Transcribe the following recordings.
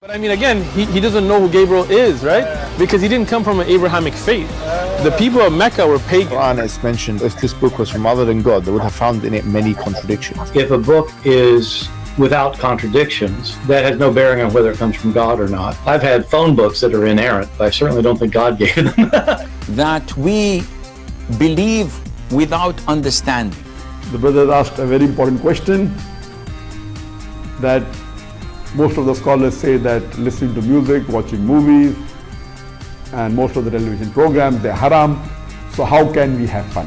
But I mean, again, he doesn't know who Gabriel is, right? Because he didn't come from an Abrahamic faith. The people of Mecca were pagan. Quran is mentioned, if this book was from other than God, they would have found in it many contradictions. If a book is without contradictions, that has no bearing on whether it comes from God or not. I've had phone books that are inerrant, but I certainly don't think God gave them. That we believe without understanding. The brother asked a very important question, that most of the scholars say that listening to music, watching movies, and most of the television programs, they're haram. So how can we have fun?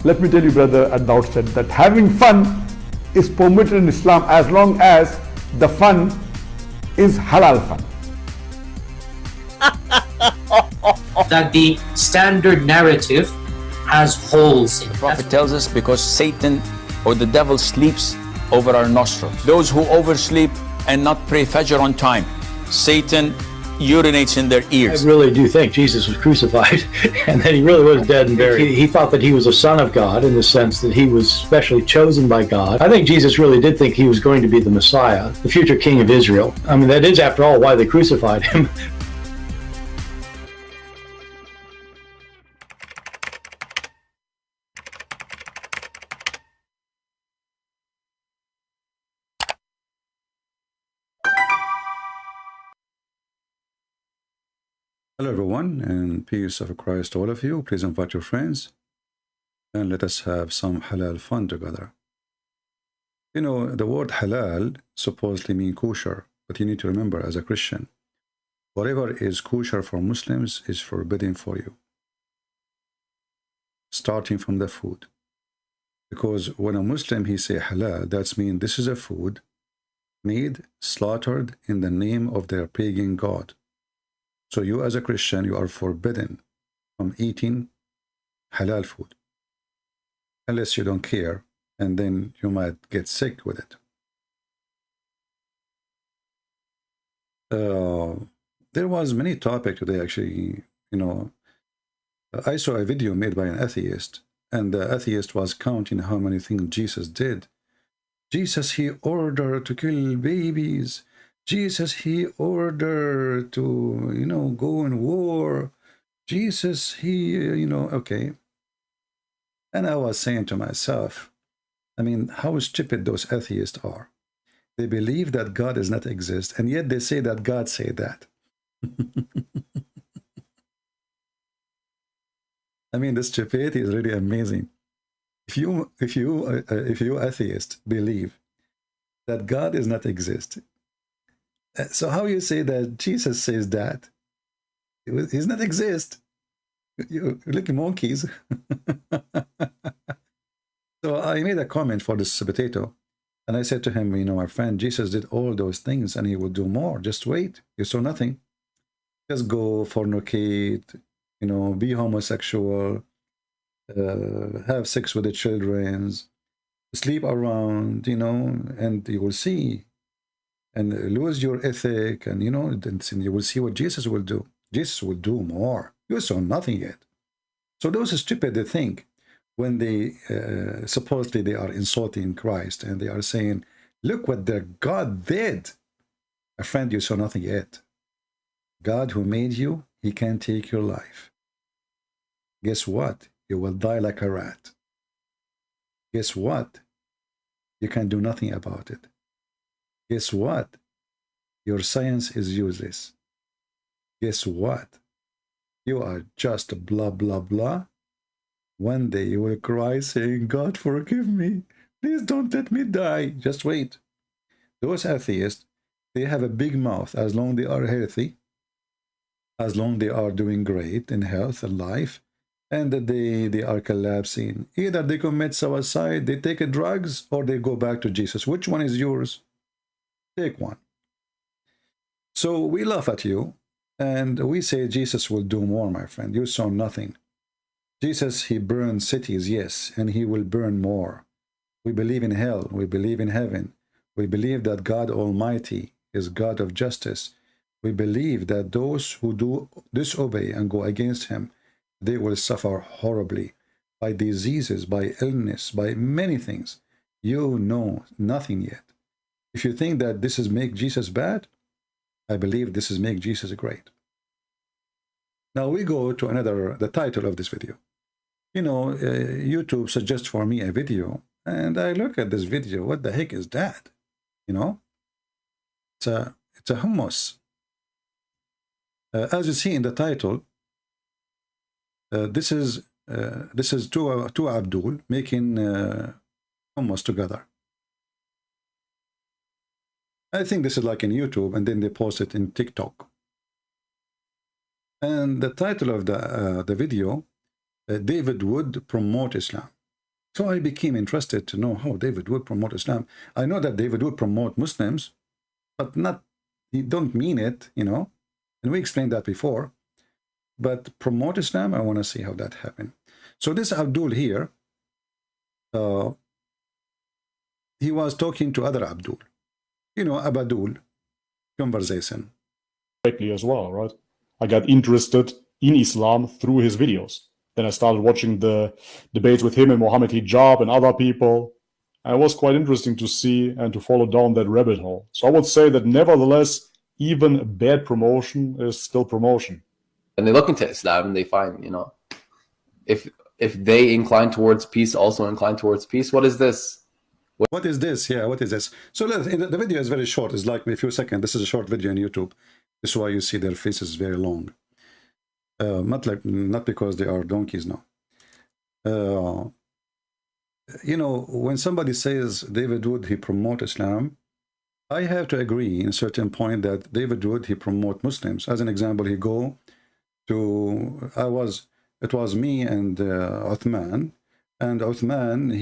Let me tell you, brother, at the outset, that having fun is permitted in Islam as long as the fun is halal fun. That the standard narrative has holes in it. The Prophet tells us because Satan or the devil sleeps over our nostrils. Those who oversleep and not pray Fajr on time, Satan urinates in their ears. I really do think Jesus was crucified and that he really was dead and buried. He thought that he was a son of God in the sense that he was specially chosen by God. I think Jesus really did think he was going to be the Messiah, the future king of Israel. I mean, that is, after all, why they crucified him. Hello everyone, and peace of Christ to all of you. Please invite your friends and let us have some halal fun together. You know, the word halal supposedly means kosher, but you need to remember, as a Christian, whatever is kosher for Muslims is forbidden for you, starting from the food. Because when a Muslim, he say halal, that means this is a food made, slaughtered in the name of their pagan god. So you as a Christian, you are forbidden from eating halal food, unless you don't care, and then you might get sick with it. There was many topic today, actually. You know, I saw a video made by an atheist, and the atheist was counting how many things Jesus did. Jesus, he ordered to kill babies. Jesus, he ordered to, you know, go in war. Jesus, he, you know, okay. And I was saying to myself, I mean, how stupid those atheists are. They believe that God does not exist, and yet they say that God said that. I mean, the stupidity is really amazing. If you atheist believe that God does not exist, so how you say that Jesus says that? He does not exist. You look monkeys. So I made a comment for this potato, and I said to him, you know, my friend, Jesus did all those things, and he will do more. Just wait. You saw nothing. Just go fornicate, you know, be homosexual, have sex with the children, sleep around, you know, and you will see. And lose your ethic, and you know, and you will see what Jesus will do. Jesus will do more. You saw nothing yet. So those stupid, they think when they supposedly they are insulting Christ, and they are saying, look what their God did. My friend, you saw nothing yet. God who made you, he can take your life. Guess what? You will die like a rat. Guess what? You can do nothing about it. Guess what? Your science is useless. Guess what? You are just blah, blah, blah. One day you will cry saying, God, forgive me. Please don't let me die. Just wait. Those atheists, they have a big mouth as long as they are healthy, as long as they are doing great in health and life, and that they are collapsing. Either they commit suicide, they take drugs, or they go back to Jesus. Which one is yours? Take one. So we laugh at you, and we say Jesus will do more, my friend. You saw nothing. Jesus, he burned cities, yes, and he will burn more. We believe in hell. We believe in heaven. We believe that God Almighty is God of justice. We believe that those who do disobey and go against him, they will suffer horribly by diseases, by illness, by many things. You know nothing yet. If you think that this is make Jesus bad, I believe this is make Jesus great. Now we go to the title of this video. You know, YouTube suggests for me a video, and I look at this video. What the heck is that? You know, it's a hummus. As you see in the title, this is two Abdul making hummus together. I think this is like in YouTube, and then they post it in TikTok. And the title of the video, David Wood promote Islam. So I became interested to know how David Wood promote Islam. I know that David Wood promote Muslims, but not, he don't mean it, you know. And we explained that before. But promote Islam, I want to see how that happened. So this Abdul here, he was talking to other Abdul. You know, Abadul conversation. As well, right? I got interested in Islam through his videos. Then I started watching the debates with him and Mohammed Hijab and other people. And it was quite interesting to see and to follow down that rabbit hole. So I would say that nevertheless, even bad promotion is still promotion. And they look into Islam and they find, you know, if they incline towards peace, also incline towards peace. What is this? What is this? Yeah, what is this? So the video is very short. It's like a few seconds. This is a short video on YouTube. This is why you see their faces very long. Not because they are donkeys, no. You know, when somebody says David Wood, he promote Islam, I have to agree in a certain point that David Wood, he promote Muslims. As an example, he go to, it was me and Uthman. And Uthman,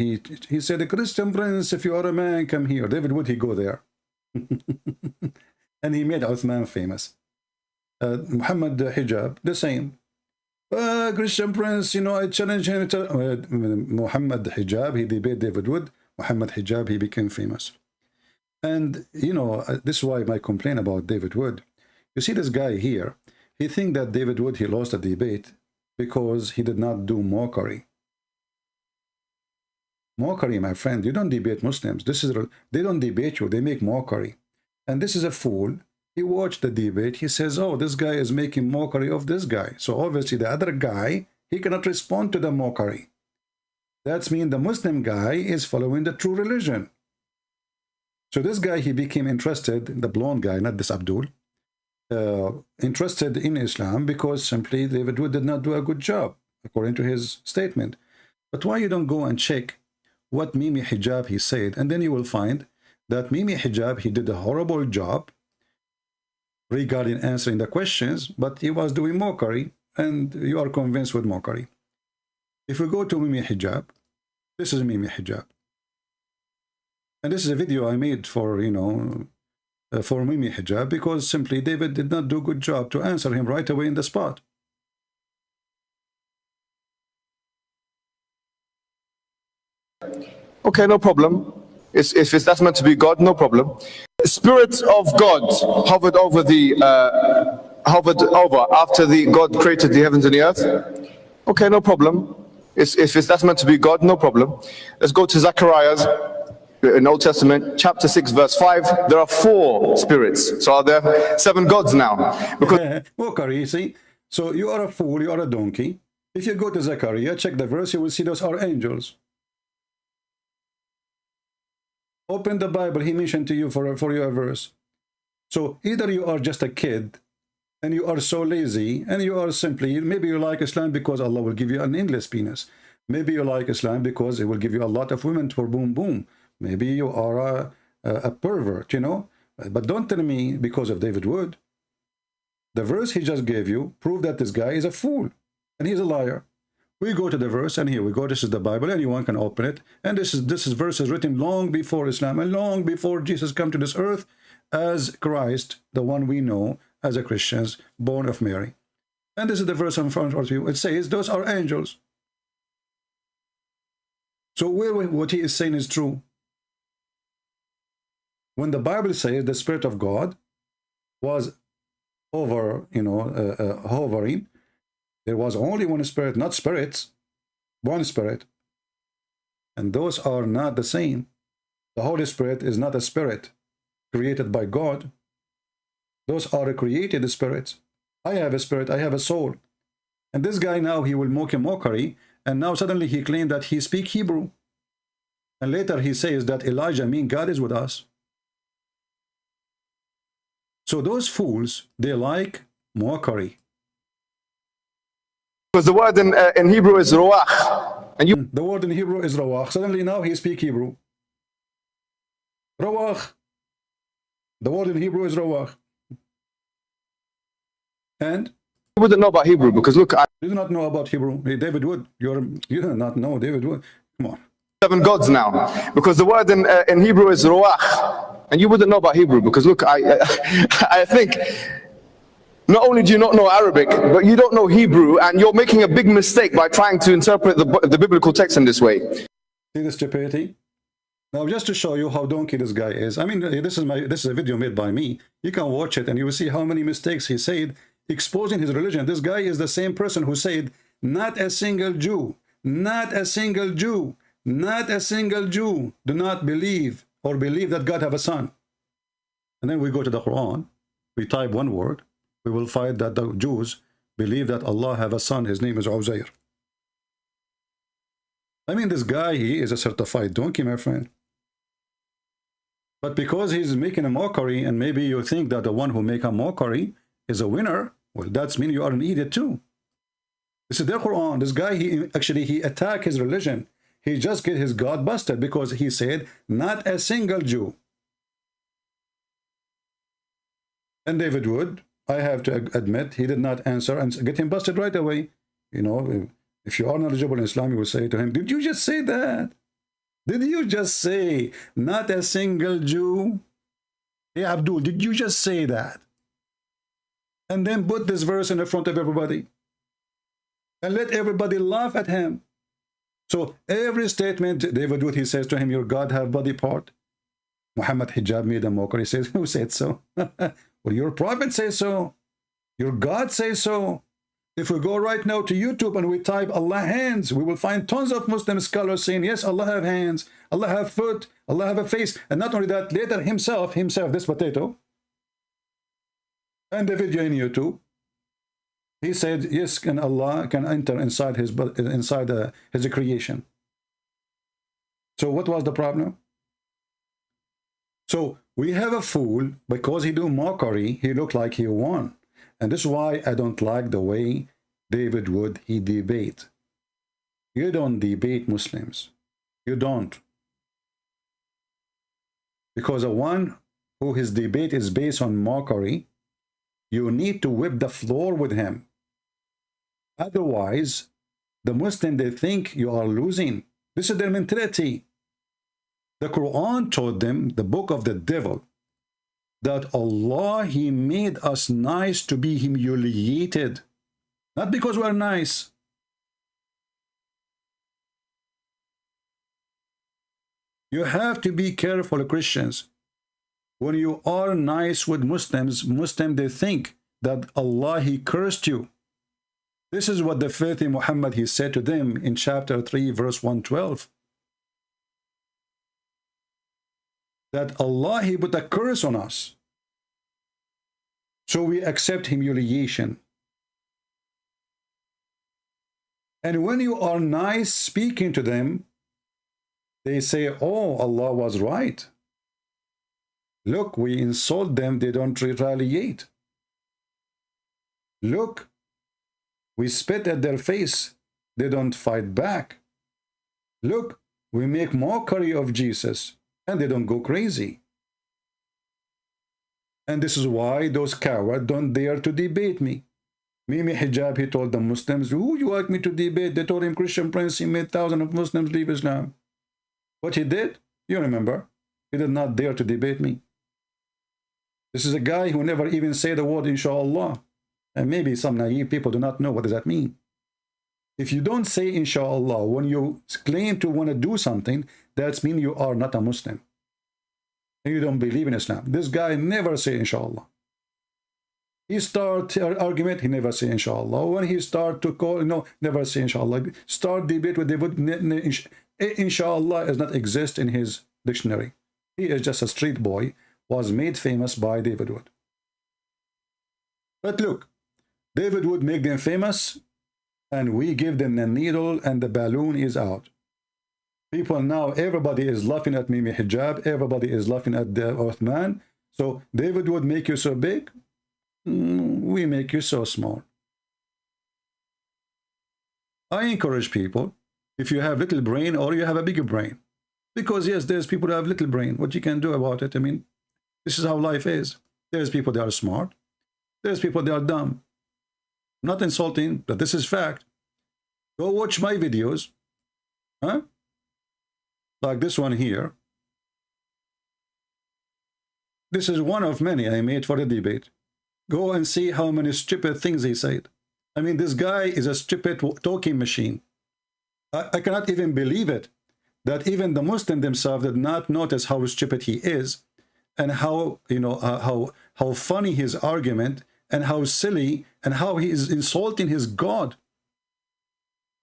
he said, Christian prince, if you are a man, come here. David Wood, he go there. And he made Uthman famous. Muhammad Hijab, the same. Christian prince, you know, I challenge him. Muhammad Hijab, he debated David Wood. Muhammad Hijab, he became famous. And, you know, this is why my complaint about David Wood. You see this guy here, he think that David Wood, he lost the debate because he did not do mockery. Mockery, my friend, you don't debate Muslims. They don't debate you, they make mockery. And this is a fool. He watched the debate, he says, oh, this guy is making mockery of this guy. So obviously the other guy, he cannot respond to the mockery. That means the Muslim guy is following the true religion. So this guy, he became interested, the blonde guy, not this Abdul, interested in Islam because simply David Wood did not do a good job, according to his statement. But why you don't go and check what Mimi Hijab he said, and then you will find that Mimi Hijab, he did a horrible job regarding answering the questions, but he was doing mockery, and you are convinced with mockery. If we go to Mimi Hijab, this is Mimi Hijab. And this is a video I made for, you know, for Mimi Hijab, because simply David did not do a good job to answer him right away in the spot. Okay, no problem. If that's meant to be God, no problem. The Spirit of God hovered over after God created the heavens and the earth. Okay, no problem. If that's meant to be God, no problem. Let's go to Zechariah's in Old Testament, chapter 6, verse 5. There are 4 spirits. So are there 7 gods now? Because mockery, you see. So you are a fool, you are a donkey. If you go to Zechariah, check the verse, you will see those are angels. Open the Bible, he mentioned to you for your verse. So either you are just a kid and you are so lazy and you are simply, maybe you like Islam because Allah will give you an endless penis. Maybe you like Islam because it will give you a lot of women for boom boom. Maybe you are a pervert, you know. But don't tell me because of David Wood. The verse he just gave you proved that this guy is a fool and he's a liar. We go to the verse, and here we go. This is the Bible. Anyone can open it. And this verse is written long before Islam and long before Jesus came to this earth as Christ, the one we know as a Christians, born of Mary. And this is the verse in front of you. It says, those are angels. So what he is saying is true. When the Bible says the Spirit of God was over, you know, hovering, there was only one spirit, not spirits, one spirit. And those are not the same. The Holy Spirit is not a spirit. created by God. Those are created spirits. I have a spirit, I have a soul. And this guy now, he will make a mockery, and now suddenly he claimed that he speaks Hebrew. And later he says that Elijah means God is with us. So those fools, they like mockery. Because the word in Hebrew is ruach. And you The word in Hebrew is rawach. Suddenly now he speaks Hebrew. Rawach. The word in Hebrew is rawach. And wouldn't know about Hebrew because look, you do not know about Hebrew. Hey, David Wood, you do not know David Wood. Come on. 7 gods now. Because the word in Hebrew is ruach. And you wouldn't know about Hebrew because look, I think not only do you not know Arabic, but you don't know Hebrew, and you're making a big mistake by trying to interpret the biblical text in this way. See the stupidity? Now, just to show you how donkey this guy is, I mean, this is a video made by me. You can watch it and you will see how many mistakes he said, exposing his religion. This guy is the same person who said, not a single Jew, not a single Jew, not a single Jew do not believe or believe that God have a son. And then we go to the Quran, we type one word, we will find that the Jews believe that Allah have a son, his name is Uzair. I mean, this guy, he is a certified donkey, my friend. But because he's making a mockery, and maybe you think that the one who make a mockery is a winner, well, that's mean you are an idiot too. This is their Quran. This guy, he attacked his religion. He just get his God busted because he said, not a single Jew. And David Wood, I have to admit, he did not answer and get him busted right away. You know, if you are knowledgeable in Islam, you will say to him, did you just say that? Did you just say, not a single Jew? Hey, Abdul, did you just say that? And then put this verse in the front of everybody. And let everybody laugh at him. So every statement, David Wood, he says to him, your God have body part. Muhammad Hijab made a mockery. He says, who said so? Well, your prophet says so. Your God says so. If we go right now to YouTube and we type Allah hands, we will find tons of Muslim scholars saying, yes, Allah have hands, Allah have foot, Allah have a face. And not only that, later himself, this potato, and the video in YouTube, he said, yes, can Allah can enter inside his creation. So what was the problem? So we have a fool, because he do mockery, he looked like he won. And this is why I don't like the way David Wood, he debate. You don't debate Muslims. You don't. Because the one who his debate is based on mockery, you need to whip the floor with him. Otherwise, the Muslim, they think you are losing. This is their mentality. The Quran told them, the book of the devil, that Allah, he made us nice to be humiliated. Not because we are nice. You have to be careful, Christians. When you are nice with Muslims, they think that Allah, he cursed you. This is what the faith in Muhammad, he said to them in chapter 3, verse 112. That Allah, he put a curse on us. So we accept humiliation. And when you are nice speaking to them, they say, oh, Allah was right. Look, we insult them, they don't retaliate. Look, we spit at their face, they don't fight back. Look, we make mockery of Jesus, and they don't go crazy. And this is why those cowards don't dare to debate me. Mimi Hijab, he told the Muslims, who you want me to debate? They told him, Christian Prince, he made thousands of Muslims leave Islam. What he did? You remember. He did not dare to debate me. This is a guy who never even said the word inshallah. And maybe some naive people do not know what does that mean. If you don't say inshallah when you claim to want to do something, that means you are not a Muslim. And you don't believe in Islam. This guy never say inshallah. He start argument, he never say inshallah. When he start to call, no, never say inshallah. Start debate with David, inshallah does not exist in his dictionary. He is just a street boy was made famous by David Wood. But look, David Wood make them famous, and we give them the needle, and the balloon is out. People now, everybody is laughing at Mimi Hijab, everybody is laughing at the Uthman. So David Wood make you so big, we make you so small. I encourage people, if you have little brain or you have a bigger brain, because yes, there's people who have little brain. What you can do about it? I mean, this is how life is. There's people that are smart. There's people that are dumb. I'm not insulting, but this is fact. Go watch my videos. Huh? Like this one here. This is one of many I made for the debate. Go and see how many stupid things he said. I mean, this guy is a stupid talking machine. I cannot even believe it, that even the Muslim themselves did not notice how stupid he is, and how, you know, how funny his argument, and how silly, and how he is insulting his God.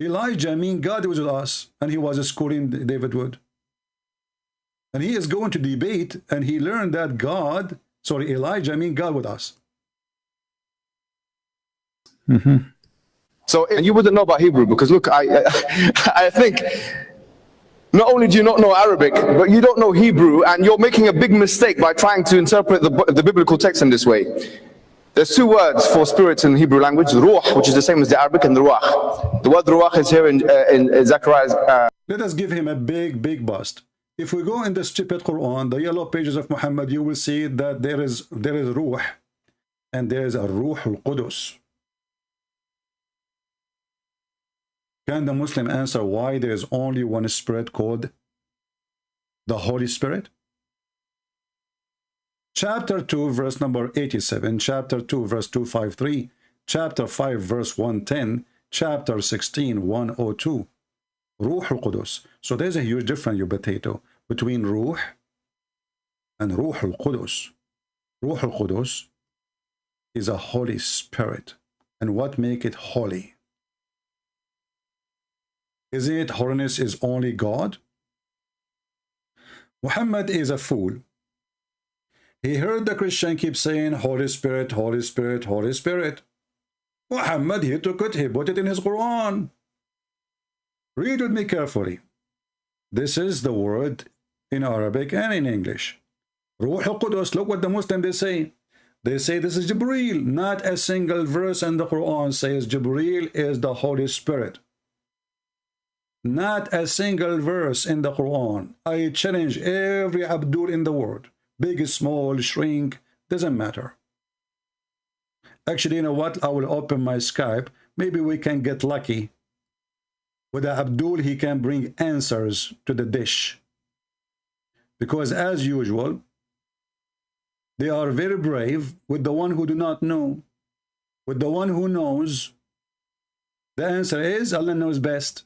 Elijah, I mean, God was with us, and he was schooling David Wood. And he is going to debate, and he learned that God, sorry, Elijah, I mean, God with us. So, and you wouldn't know about Hebrew, because look, I think not only do you not know Arabic, but you don't know Hebrew, and you're making a big mistake by trying to interpret the biblical text in this way. There's two words for spirit in Hebrew language, ruh, which is the same as the Arabic, and the ruach. The word ruach is here in Zechariah. Let us give him a big bust. If we go in the stupid Quran, the yellow pages of Muhammad, you will see that there is ruh, and there is a ruh al-Qudus. Can the Muslim answer why there is only one spirit called the Holy Spirit? Chapter 2, verse number 87, chapter 2, verse 253, chapter 5, verse 110, chapter 16, 102. Ruh al-Qudus. So there's a huge difference, you potato, between Ruh and Ruh al-Qudus. Ruh al-Qudus is a Holy Spirit. And what make it holy? Isn't it holiness is only God? Muhammad is a fool. He heard the Christian keep saying, Holy Spirit, Holy Spirit, Holy Spirit. Muhammad, he took it, he put it in his Quran. Read with me carefully. This is the word in Arabic and in English. Ruh al-Qudus, look what the Muslims they say. They say this is Jibreel. Not a single verse in the Quran says Jibreel is the Holy Spirit. Not a single verse in the Quran. I challenge every Abdul in the world. Big, small, shrink, doesn't matter. Actually, you know what? I will open my Skype. Maybe we can get lucky. With Abdul, he can bring answers to the dish. Because as usual, they are very brave with the one who do not know. With the one who knows, the answer is Allah knows best.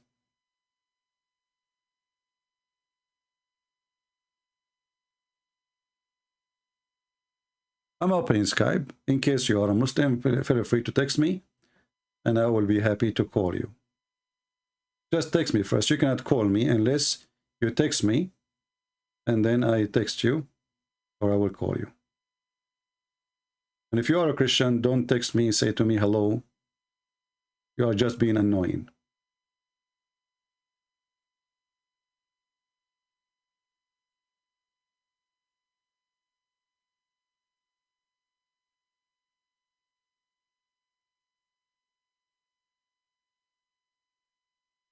I'm opening Skype. In case you are a Muslim, feel free to text me, and I will be happy to call you. Just text me first. You cannot call me unless you text me, and then I text you, or I will call you. And if you are a Christian, don't text me, say to me hello. You are just being annoying.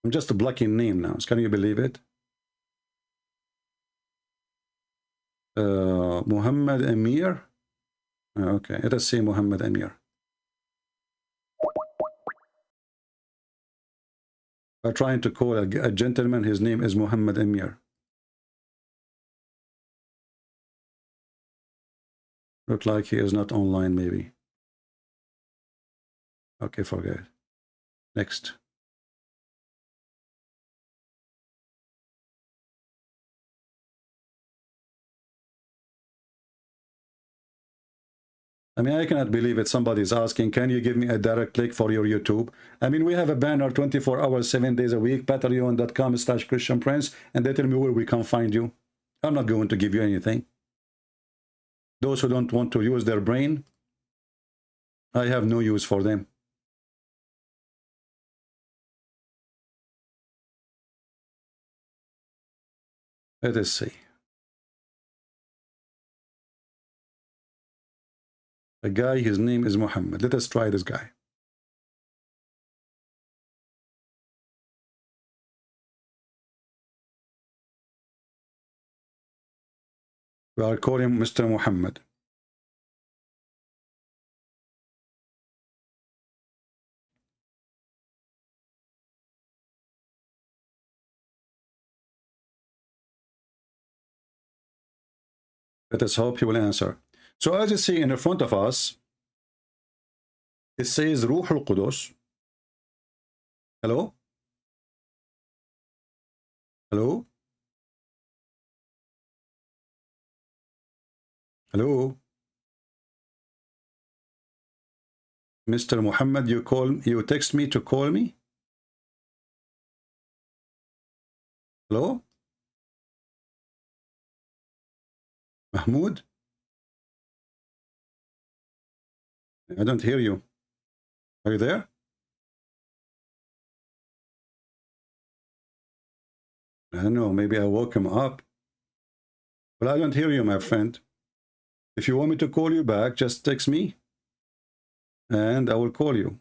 I'm just a blocking name now. Can you believe it? Muhammad Amir. Okay, let us say Muhammad Amir. I'm trying to call a gentleman. His name is Muhammad Amir. Look like he is not online, maybe. Okay, forget it. Next. I mean, I cannot believe it. Somebody is asking, can you give me a direct click for your YouTube? I mean, we have a banner 24 hours, 7 days a week, patreon.com/ChristianPrince, and they tell me where we can find you. I'm not going to give you anything. Those who don't want to use their brain, I have no use for them. Let us see. A guy, his name is Muhammad. Let us try this guy. We are calling him Mr. Muhammad. Let us hope he will answer. So as you see in front of us, it says Ruh al-Qudus. Hello? Hello? Hello? Mr. Muhammad, you text me to call me? Hello? Mahmoud? I don't hear you. Are you there? I don't know, maybe I woke him up. But I don't hear you, my friend. If you want me to call you back, just text me and I will call you.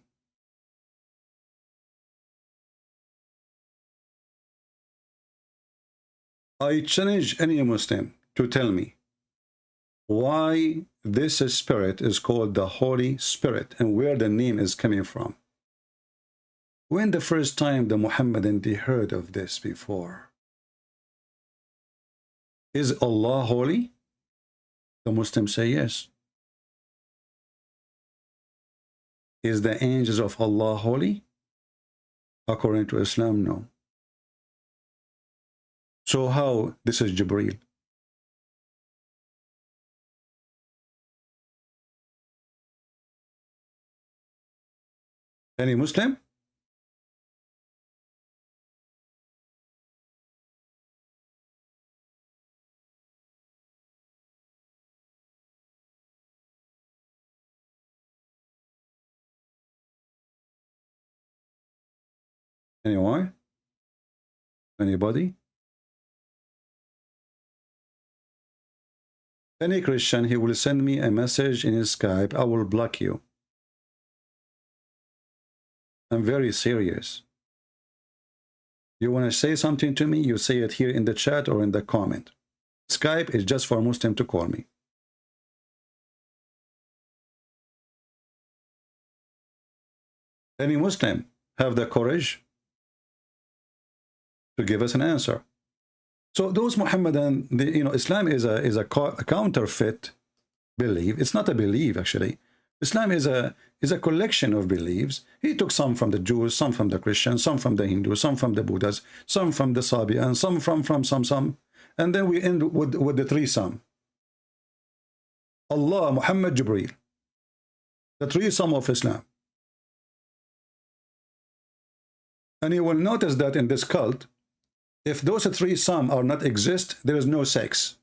I challenge any Muslim to tell me why this spirit is called the Holy Spirit and where the name is coming from. When the first time the Muhammadan they heard of this before? Is Allah holy? The Muslims say yes. Is the angels of Allah holy? According to Islam, no. So how this is Jibreel? Any Muslim? Anyone? Anybody? Any Christian, he will send me a message in his Skype, I will block you. I'm very serious. You want to say something to me, you say it here in the chat or in the comment. Skype is just for Muslim to call me. Any Muslim have the courage to give us an answer? So those Muhammadan, Islam is a counterfeit belief. It's not a belief actually. Islam is a collection of beliefs. He took some from the Jews, some from the Christians, some from the Hindus, some from the Buddhas, some from the Sabians, some from some, and then we end with the three some. Allah, Muhammad, Jibreel. The three some of Islam. And you will notice that in this cult, if those three some are not exist, there is no sex.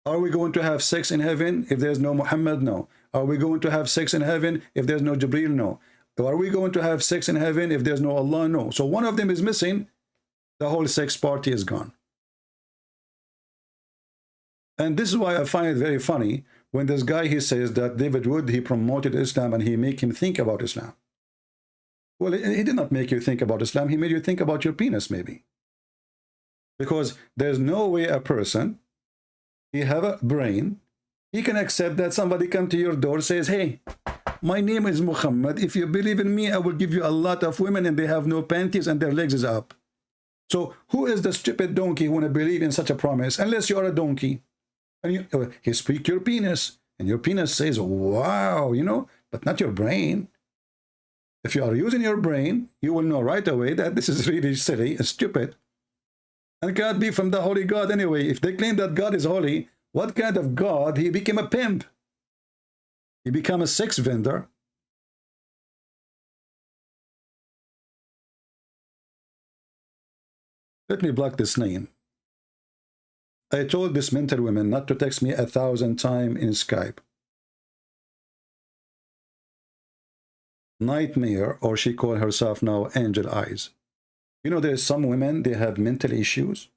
Are we going to have sex in heaven if there's no Muhammad? No. Are we going to have sex in heaven if there's no Jibreel? No. Are we going to have sex in heaven if there's no Allah? No. So one of them is missing, the whole sex party is gone. And this is why I find it very funny when this guy, he says that David Wood, he promoted Islam and he make him think about Islam. Well, he did not make you think about Islam. He made you think about your penis, maybe. Because there's no way a person, he have a brain, he can accept that somebody come to your door, says, hey, my name is Muhammad. If you believe in me, I will give you a lot of women and they have no panties and their legs is up. So who is the stupid donkey who want to believe in such a promise? Unless you are a donkey. And he speak your penis. And your penis says, wow, but not your brain. If you are using your brain, you will know right away that this is really silly and stupid. And cannot be from the holy God anyway. If they claim that God is holy, what kind of God? He became a pimp. He became a sex vendor. Let me block this name. I told this mental woman not to text me 1,000 times in Skype. Nightmare, or she called herself now Angel Eyes. You know, there's some women, they have mental issues.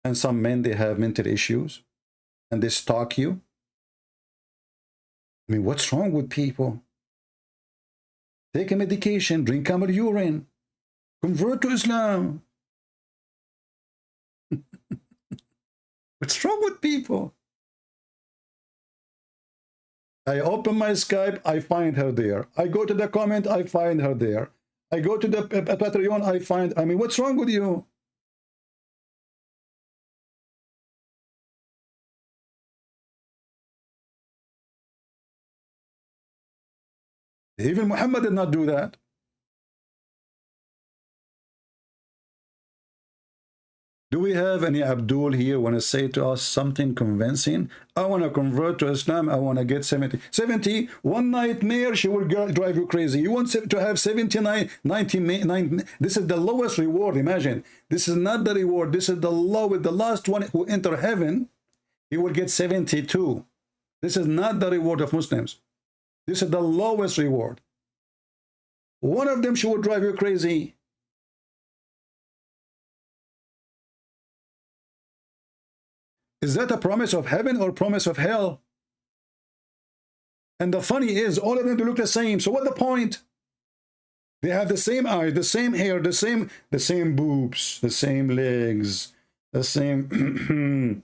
And some men, they have mental issues. And they stalk you. I mean, what's wrong with people? Take a medication, drink camel urine, convert to Islam. What's wrong with people? I open my Skype, I find her there. I go to the comment, I find her there. I go to the Patreon, I find, I mean, what's wrong with you? Even Muhammad did not do that. Do we have any Abdul here want to say to us something convincing? I want to convert to Islam. I want to get 70. 70, one nightmare, she will drive you crazy. You want to have 79, 99. This is the lowest reward. Imagine. This is not the reward. This is the lowest. The last one who enter heaven, he will get 72. This is not the reward of Muslims. This is the lowest reward. One of them, she will drive you crazy. Is that a promise of heaven or promise of hell? And the funny is, all of them look the same. So what the point? They have the same eyes, the same hair, the same boobs, the same legs, the same, you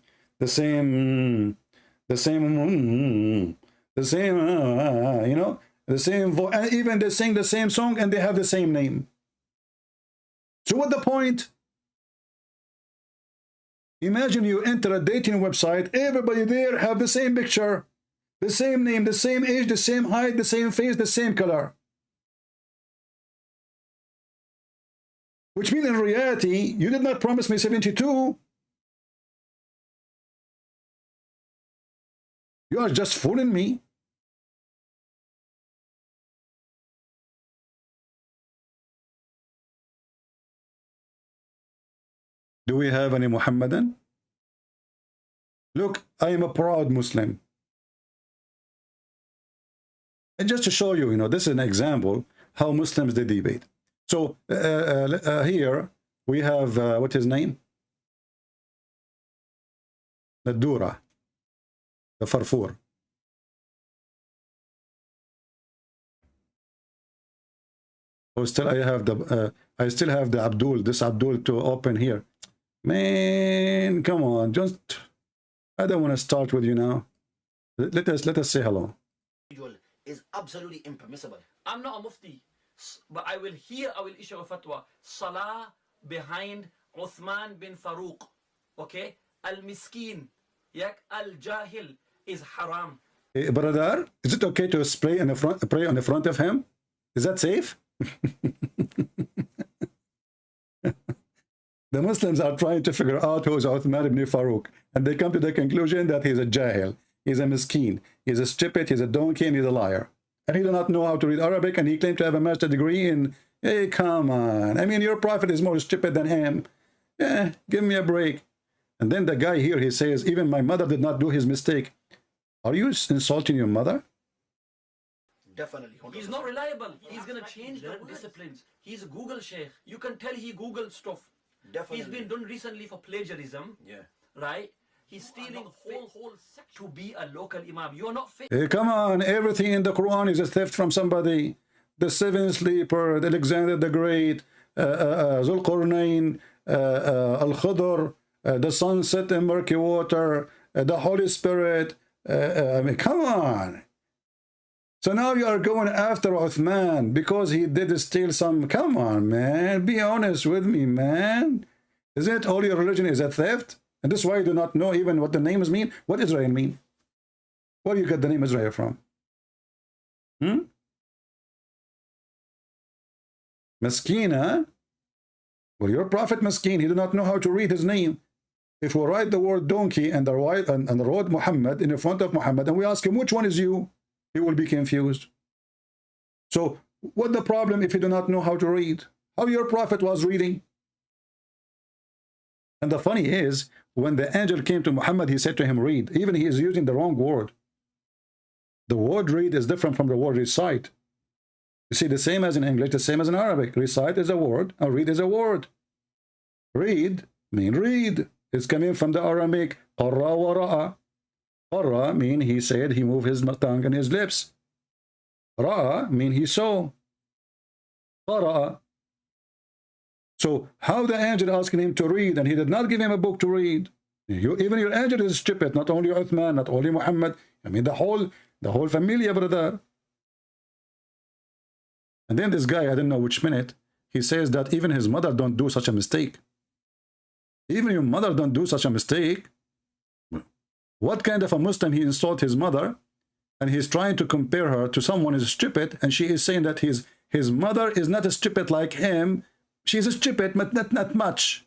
know, the same voice, and even they sing the same song and they have the same name. So what the point? Imagine you enter a dating website, everybody there have the same picture, the same name, the same age, the same height, the same face, the same color. Which means in reality, you did not promise me 72. You are just fooling me. Do we have any Muhammadan? Look, I am a proud Muslim. And just to show you, you know, this is an example how Muslims they debate. So here we have, what's his name? The Dura, the Farfur. Oh, still I have the, I still have the Abdul, this Abdul to open here. Man, come on, just, I don't want to start with you now. Let us say hello. Is absolutely impermissible. I'm not a mufti, but I will issue a fatwa. Salah behind Uthman bin Farouk, okay? Al-Miskin, yak al-Jahil is haram. Hey, brother, is it okay to pray on the front of him? Is that safe? The Muslims are trying to figure out who is Uthman ibn Farouk, and they come to the conclusion that he's a jahil, he's a miskin, he's a stupid, he's a donkey, and he's a liar. And he does not know how to read Arabic, and he claimed to have a master's degree in, hey, come on. I mean, your prophet is more stupid than him. Yeah, give me a break. And then the guy here, he says, even my mother did not do his mistake. Are you insulting your mother? Definitely. 100%. He's not reliable. He's going to change the disciplines. He's a Google sheikh. You can tell he Googled stuff. Definitely. He's been done recently for plagiarism. Yeah. Right? He's stealing whole section to be a local imam. You're not fit. Hey, come on. Everything in the Quran is a theft from somebody. The seven sleeper, the Alexander the Great, Zulqarnain, Al-Khudr, the sunset in murky water, the Holy Spirit. I mean, come on. So now you are going after Uthman because he did steal some. Come on, man. Be honest with me, man. Is it all your religion is a theft? And this is why you do not know even what the names mean. What Israel mean? Where do you get the name Israel from? Maskeen, huh? Well, your prophet Maskeen, he did not know how to read his name. If we write the word donkey and the word Muhammad in front of Muhammad, and we ask him, which one is you? He will be confused. So, what's the problem if you do not know how to read? How your prophet was reading? And the funny is, when the angel came to Muhammad, he said to him, read. Even he is using the wrong word. The word read is different from the word recite. You see, the same as in English, the same as in Arabic. Recite is a word, and read is a word. Read mean read. It's coming from the Aramaic qarra wa ra'a. Qarra mean he said, he moved his tongue and his lips. Ra'a mean he saw. Qara'a. So how the angel asking him to read, and he did not give him a book to read? Even your angel is stupid, not only Uthman, not only Muhammad. I mean the whole familia, brother. And then this guy, I don't know which minute, he says that even his mother don't do such a mistake. Even your mother don't do such a mistake. What kind of a Muslim he insulted his mother, and he's trying to compare her to someone who is stupid, and she is saying that his mother is not as stupid like him. She's a stupid, but not much.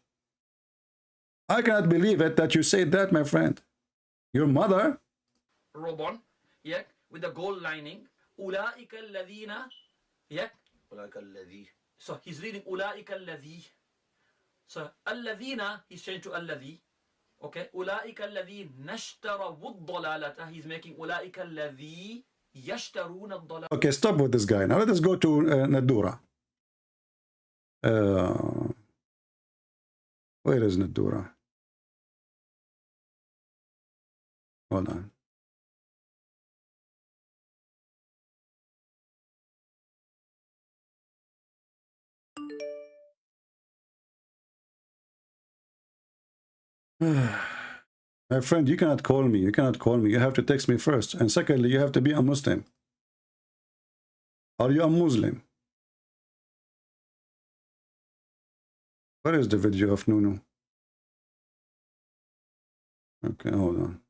I cannot believe it that you say that, my friend. Your mother? Robon, yeah, with the gold lining. Ulaika alladhina, yeah. Ulaika alladhi. So he's reading Ulaika alladhi. So alladhina, he's changed to alladhi. Okay, Ulaika alladhi nashtara wad-dalalata. He's making Ulaika alladhi yashtaruna ad-dalalata. Okay, stop with this guy. Now let us go to Nadura. Where is Nadura? Hold on. My friend, you cannot call me. You cannot call me. You have to text me first. And secondly, you have to be a Muslim. Are you a Muslim? Where is the video of Nunu? Okay, hold on.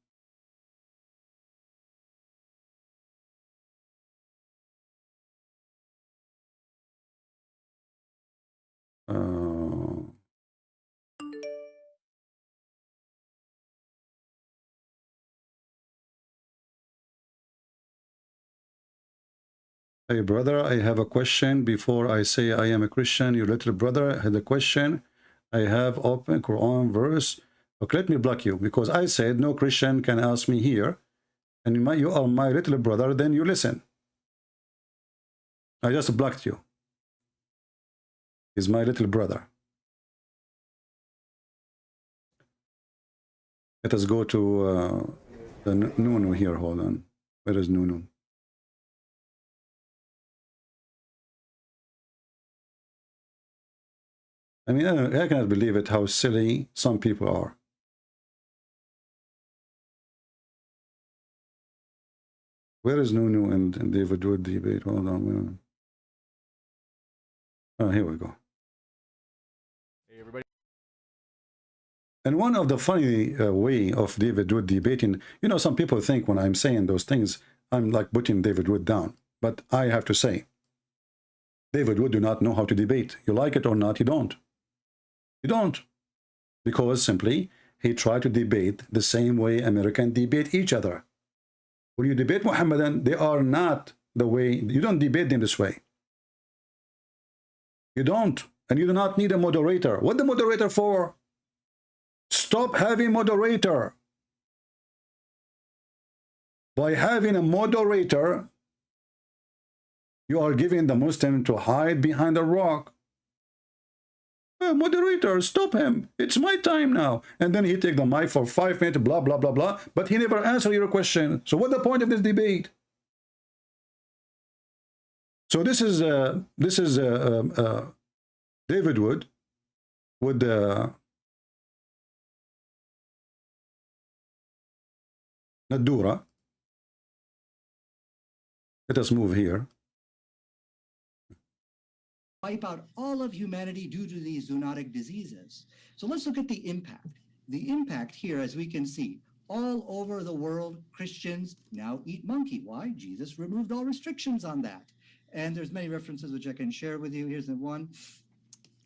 Hey brother, I have a question. Before I say I am a Christian, your little brother had a question. I have open Quran verse. Okay, let me block you, because I said no Christian can ask me here, and you are my little brother, then you listen. I just blocked you. He's my little brother. Let us go to the Nunu here. Hold on. Where is Nunu? I mean, I cannot believe it, how silly some people are. Where is Nunu and David Wood debate? Hold on. Oh, here we go. Hey, everybody. And one of the funny way of David Wood debating, you know, some people think when I'm saying those things, I'm like putting David Wood down. But I have to say, David Wood do not know how to debate. You like it or not, you don't. You don't. Because simply, he tried to debate the same way Americans debate each other. When you debate Muhammadan, they are not the way, you don't debate them this way. You don't. And you do not need a moderator. What the moderator for? Stop having moderator. By having a moderator, you are giving the Muslim to hide behind a rock. Moderator, stop him. It's my time now. And then he take the mic for 5 minutes, blah, blah, blah, blah. But he never answered your question. So what's the point of this debate? So this is David Wood with Nadura. Let us move here. Wipe out all of humanity due to these zoonotic diseases. So let's look at the impact. The impact here, as we can see, all over the world, Christians now eat monkey. Why? Jesus removed all restrictions on that. And there's many references which I can share with you. Here's the one.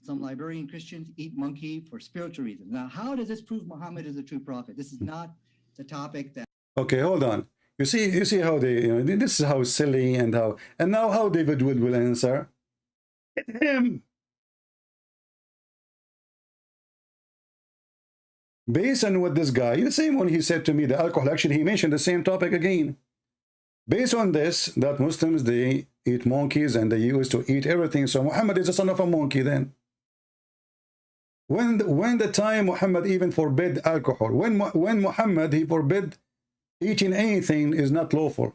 Some Liberian Christians eat monkey for spiritual reasons. Now, how does this prove Muhammad is a true prophet? This is not the topic that... Okay, hold on. You see how they, you know, this is how silly and now how David Wood will answer. Hit him. Based on what this guy, the same one he said to me, the alcohol, actually he mentioned the same topic again. Based on this, that Muslims, they eat monkeys and they used to eat everything. So Muhammad is the son of a monkey then. When the time Muhammad even forbid alcohol, when Muhammad, he forbid eating anything is not lawful.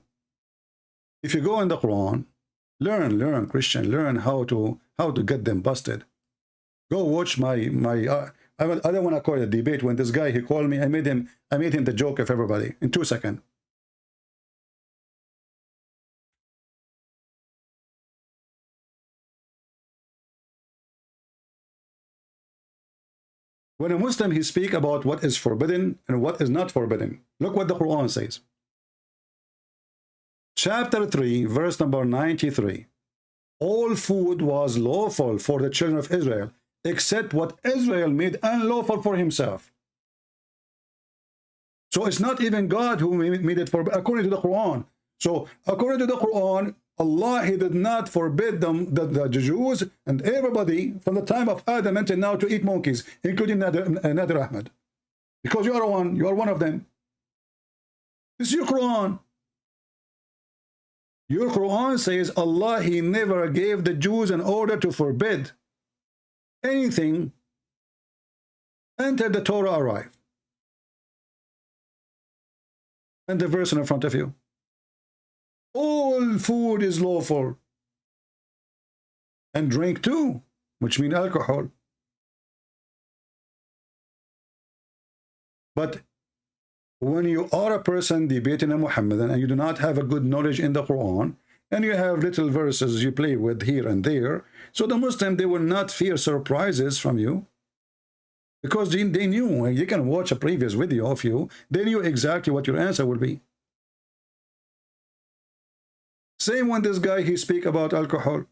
If you go in the Quran, learn Christian, learn how to get them busted. Go watch my I don't want to call it a debate. When this guy, he called me, I made him the joke of everybody in 2 seconds. When a Muslim, he speak about what is forbidden and what is not forbidden. Look what the Quran says. Chapter 3, verse number 93. All food was lawful for the children of Israel, except what Israel made unlawful for himself. So it's not even God who made it forbidden, according to the Quran. So according to the Quran, Allah, he did not forbid them, the Jews and everybody from the time of Adam until now to eat monkeys, including Nadir Ahmed. Because you are one of them. This is your Quran. Your Quran says Allah, he never gave the Jews an order to forbid anything until the Torah arrived. And the verse in front of you. All food is lawful. And drink too, which means alcohol. But when you are a person debating a Muhammadan and you do not have a good knowledge in the Quran, and you have little verses you play with here and there, so the Muslim, they will not fear surprises from you. Because they knew, you can watch a previous video of you, they knew exactly what your answer will be. Same when this guy, he speak about alcohol.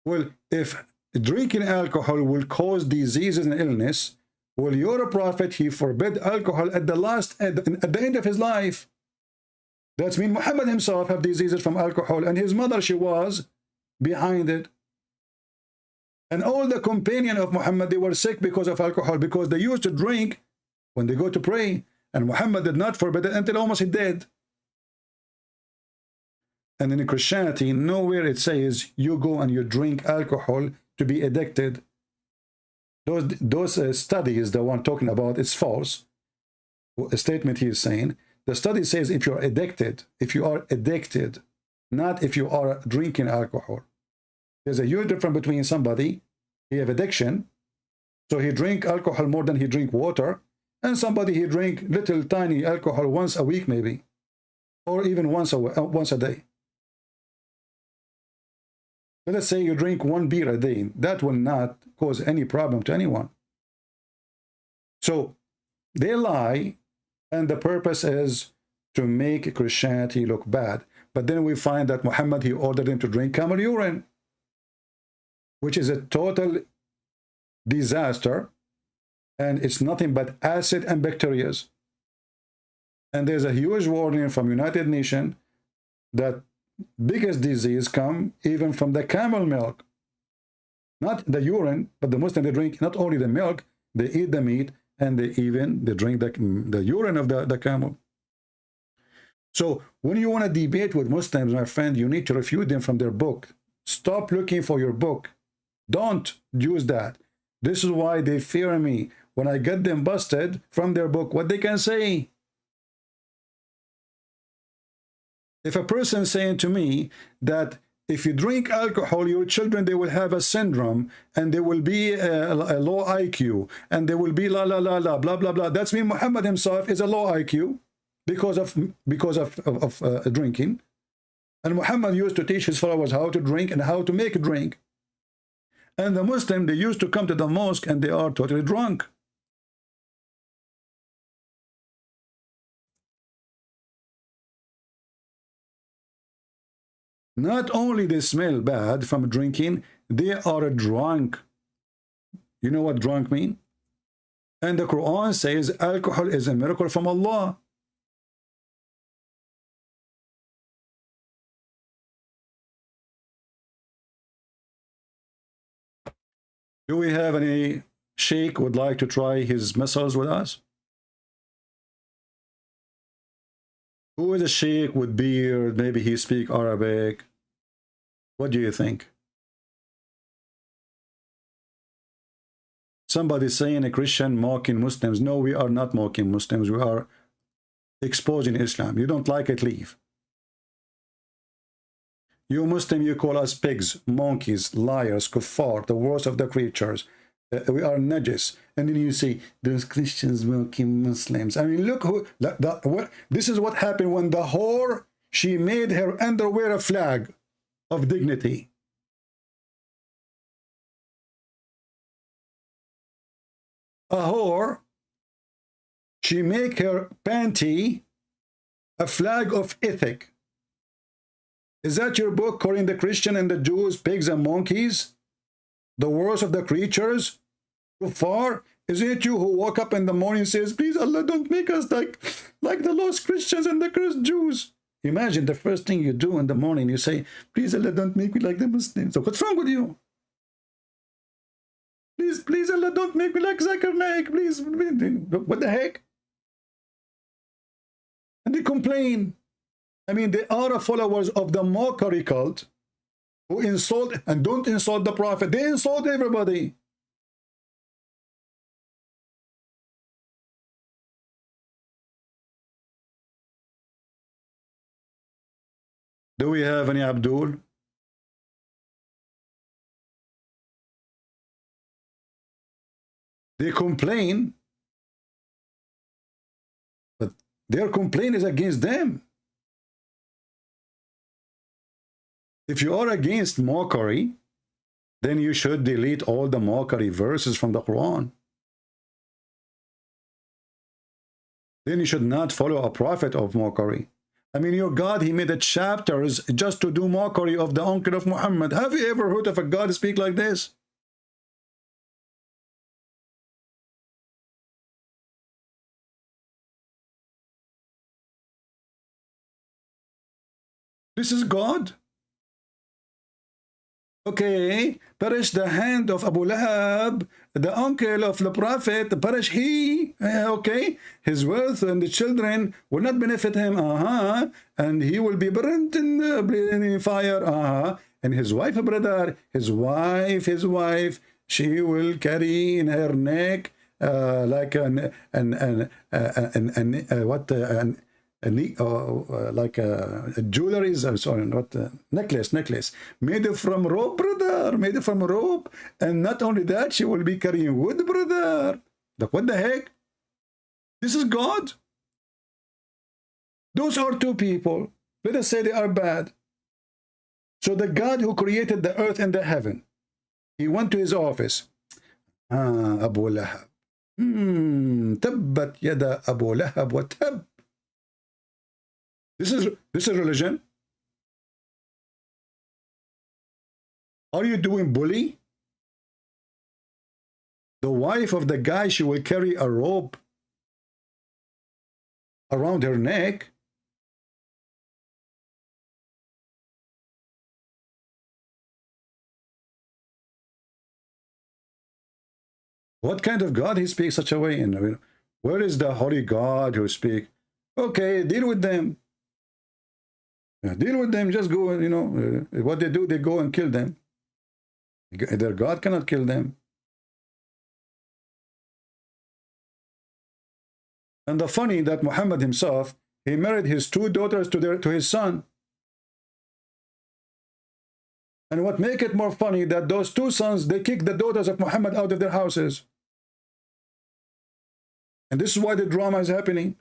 Well, if drinking alcohol will cause diseases and illness, well, your prophet, he forbid alcohol at the end of his life. That means Muhammad himself have diseases from alcohol, and his mother, she was behind it. And all the companions of Muhammad, they were sick because of alcohol, because they used to drink when they go to pray. And Muhammad did not forbid it until almost he did. And in Christianity, nowhere it says you go and you drink alcohol to be addicted. Those studies, the one talking about, it's false. A statement he is saying. The study says if you are addicted, not if you are drinking alcohol. There's a huge difference between somebody, he have addiction, so he drink alcohol more than he drink water, and somebody he drink little tiny alcohol once a week maybe, or even once a day. Let's say you drink 1 beer a day, that will not cause any problem to anyone. So they lie, and the purpose is to make Christianity look bad. But then we find that Muhammad, he ordered him to drink camel urine, which is a total disaster, and it's nothing but acid and bacteria. And there's a huge warning from United Nations that biggest disease come even from the camel milk. Not the urine, but the Muslim, they drink not only the milk, they eat the meat, and they drink the urine of the camel. So when you want to debate with Muslims, my friend, you need to refute them from their book. Stop looking for your book. Don't use that. This is why they fear me. When I get them busted from their book, what they can say. If a person saying to me that if you drink alcohol, your children, they will have a syndrome, and they will be a low IQ, and they will be blah blah blah. That's mean Muhammad himself is a low IQ because of drinking. And Muhammad used to teach his followers how to drink and how to make a drink. And the Muslim, they used to come to the mosque and they are totally drunk. Not only they smell bad from drinking, they are drunk. You know what drunk mean? And the Quran says alcohol is a miracle from Allah. Do we have any sheikh would like to try his missiles with us? Who is a sheikh with beard? Maybe he speak Arabic. What do you think? Somebody saying a Christian mocking Muslims. No, we are not mocking Muslims. We are exposing Islam. You don't like it, leave. You Muslim, you call us pigs, monkeys, liars, kuffar, the worst of the creatures. We are najis. And then you say, those Christians mocking Muslims. I mean, look who, this is what happened when the whore, she made her underwear a flag of dignity. A whore, she make her panty a flag of ethic. Is that your book, calling the Christian and the Jews pigs and monkeys? The worst of the creatures? Kuffar? Is it you who woke up in the morning and says, please Allah, don't make us like the lost Christians and the cursed Jews? Imagine the first thing you do in the morning, you say, please Allah, don't make me like the Muslims. So what's wrong with you? Please Allah, don't make me like Zakir Naik, please. What the heck? And they complain. I mean, they are followers of the mockery cult who insult and don't insult the Prophet. They insult everybody. Do we have any Abdul? They complain, but their complaint is against them. If you are against mockery, then you should delete all the mockery verses from the Quran. Then you should not follow a prophet of mockery. I mean, your God, he made the chapters just to do mockery of the uncle of Muhammad. Have you ever heard of a God speak like this? This is God. Okay, perish the hand of Abu Lahab, the uncle of the Prophet, perish he, okay, his wealth and the children will not benefit him, and he will be burnt in the fire, and his wife, brother, his wife, she will carry in her neck like like jewelries, sorry, not necklace made from rope, brother, made from rope. And not only that, she will be carrying wood, brother. Like, what the heck? This is God. Those are two people. Let us say they are bad. So the God who created the earth and the heaven, he went to his office. Abu Lahab. Tabbat yada Abu Lahab wa tab. This is religion. Are you doing bully? The wife of the guy, she will carry a rope around her neck. What kind of God he speaks such a way in? Where is the holy God who speak? Okay, deal with them. Deal with them, just go, you know, what they do, they go and kill them. Their God cannot kill them. And the funny that Muhammad himself, he married his two daughters to his son. And what make it more funny that those two sons, they kicked the daughters of Muhammad out of their houses. And this is why the drama is happening.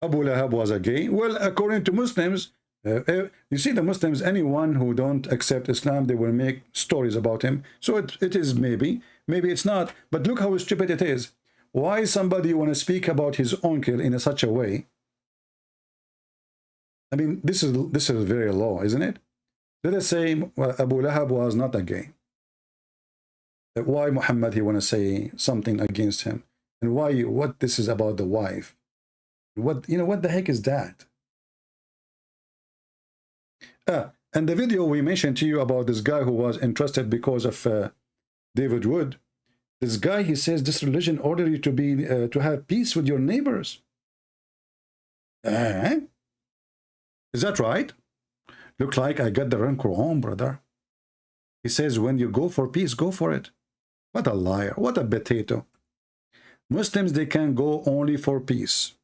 Abu Lahab was a gay. Well, according to Muslims, you see the Muslims, anyone who don't accept Islam, they will make stories about him. So it is maybe it's not. But look how stupid it is. Why somebody want to speak about his uncle in such a way? I mean, this is very low, isn't it? Let us say Abu Lahab was not a gay. Why Muhammad he want to say something against him? And why what this is about the wife? What the heck is that? And the video we mentioned to you about this guy who was entrusted because of David Wood, this guy, he says this religion order you to be to have peace with your neighbors. Is that right? Look like I got the wrong Quran, brother. He says when you go for peace, go for it. What a liar, what a potato. Muslims, they can go only for peace.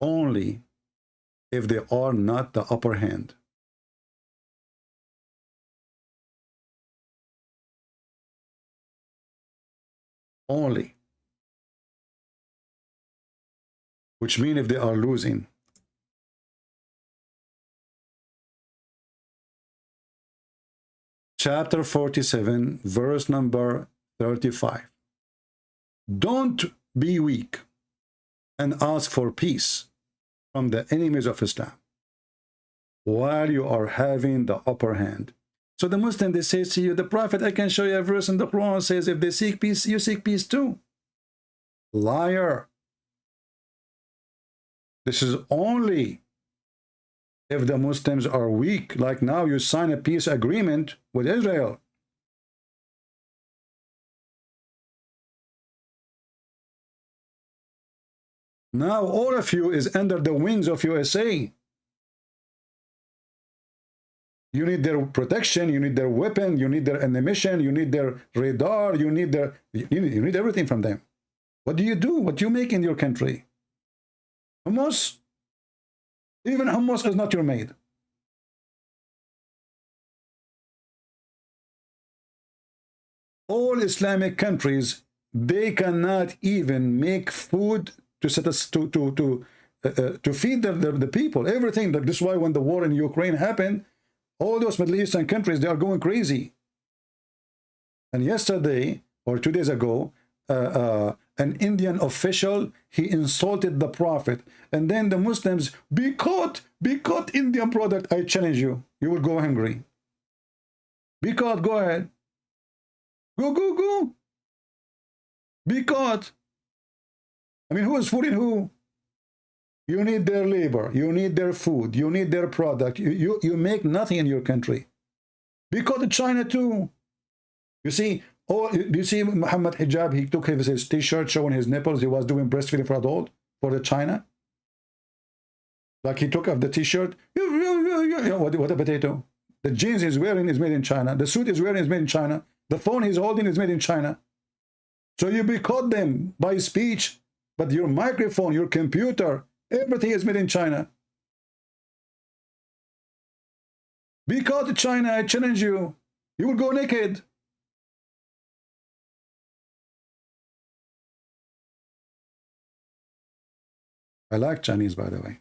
Only if they are not the upper hand. Only. Which means if they are losing. Chapter 47, verse number 35. Don't be weak and ask for peace from the enemies of Islam while you are having the upper hand. So the Muslim, they say to you, the Prophet, I can show you a verse in the Quran says, if they seek peace, you seek peace too. Liar. This is only if the Muslims are weak, like now you sign a peace agreement with Israel. Now all of you is under the wings of USA. You need their protection, you need their weapon, you need their ammunition, you need their radar, you need everything from them. What do you do? What do you make in your country? Hummus? Even hummus is not your maid. All Islamic countries, they cannot even make food to set us to feed the people. Everything. This is why when the war in Ukraine happened, all those Middle Eastern countries, they are going crazy. And yesterday or 2 days ago, an Indian official, he insulted the Prophet, and then the Muslims, be caught Indian product. I challenge you, you will go hungry. Be caught, go ahead. Go. Be caught. I mean, who is fooling who? You need their labor, you need their food, you need their product. You make nothing in your country. Be caught in China too. You see, you see Muhammad Hijab, he took his t-shirt showing his nipples. He was doing breastfeeding for adult for the China. Like he took off the t-shirt. What a potato. The jeans he's wearing is made in China. The suit he's wearing is made in China. The phone he's holding is made in China. So you boycott them by speech, but your microphone, your computer, everything is made in China. Boycott China, I challenge you. You will go naked. I like Chinese, by the way.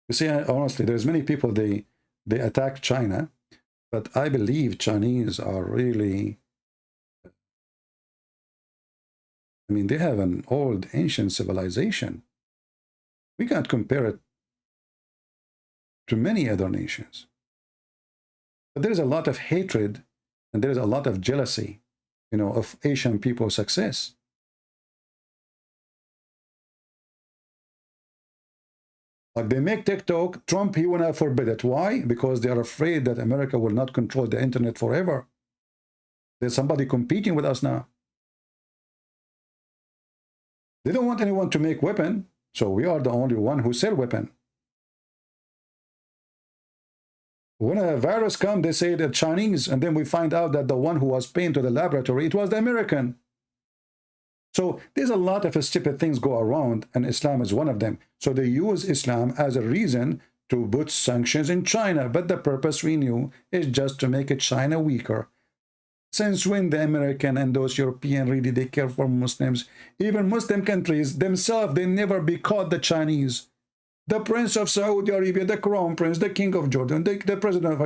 You see, honestly, there's many people, they attack China, but I believe Chinese are really, I mean, they have an old, ancient civilization. We can't compare it to many other nations. But there's a lot of hatred and there's a lot of jealousy, you know, of Asian people's success. Like they make TikTok, Trump, he want to forbid it. Why? Because they are afraid that America will not control the internet forever. There's somebody competing with us now. They don't want anyone to make weapon, so we are the only one who sell weapon. When a virus comes, they say the Chinese, and then we find out that the one who was paying to the laboratory, it was the American. So there's a lot of stupid things go around, and Islam is one of them. So they use Islam as a reason to put sanctions in China, but the purpose we knew is just to make China weaker. Since when the American and those European really they care for Muslims? Even Muslim countries themselves, they never boycott the Chinese. The Prince of Saudi Arabia, the Crown Prince, the King of Jordan, the President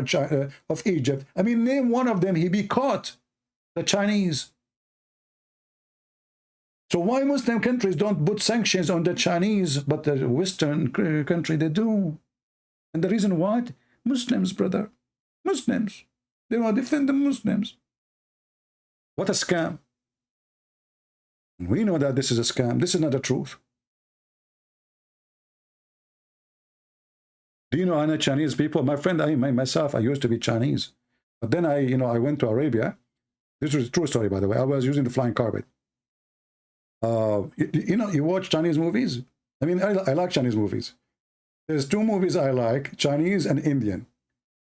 of Egypt. I mean, name one of them, he boycott the Chinese. So why Muslim countries don't put sanctions on the Chinese, but the Western country, they do? And the reason what? Muslims, brother. Muslims. They want to defend the Muslims. What a scam. We know that this is a scam. This is not the truth. Do you know any Chinese people? My friend, myself, I used to be Chinese. But then I went to Arabia. This was a true story, by the way. I was using the flying carpet. You watch Chinese movies? I mean, I like Chinese movies. There's two movies I like, Chinese and Indian.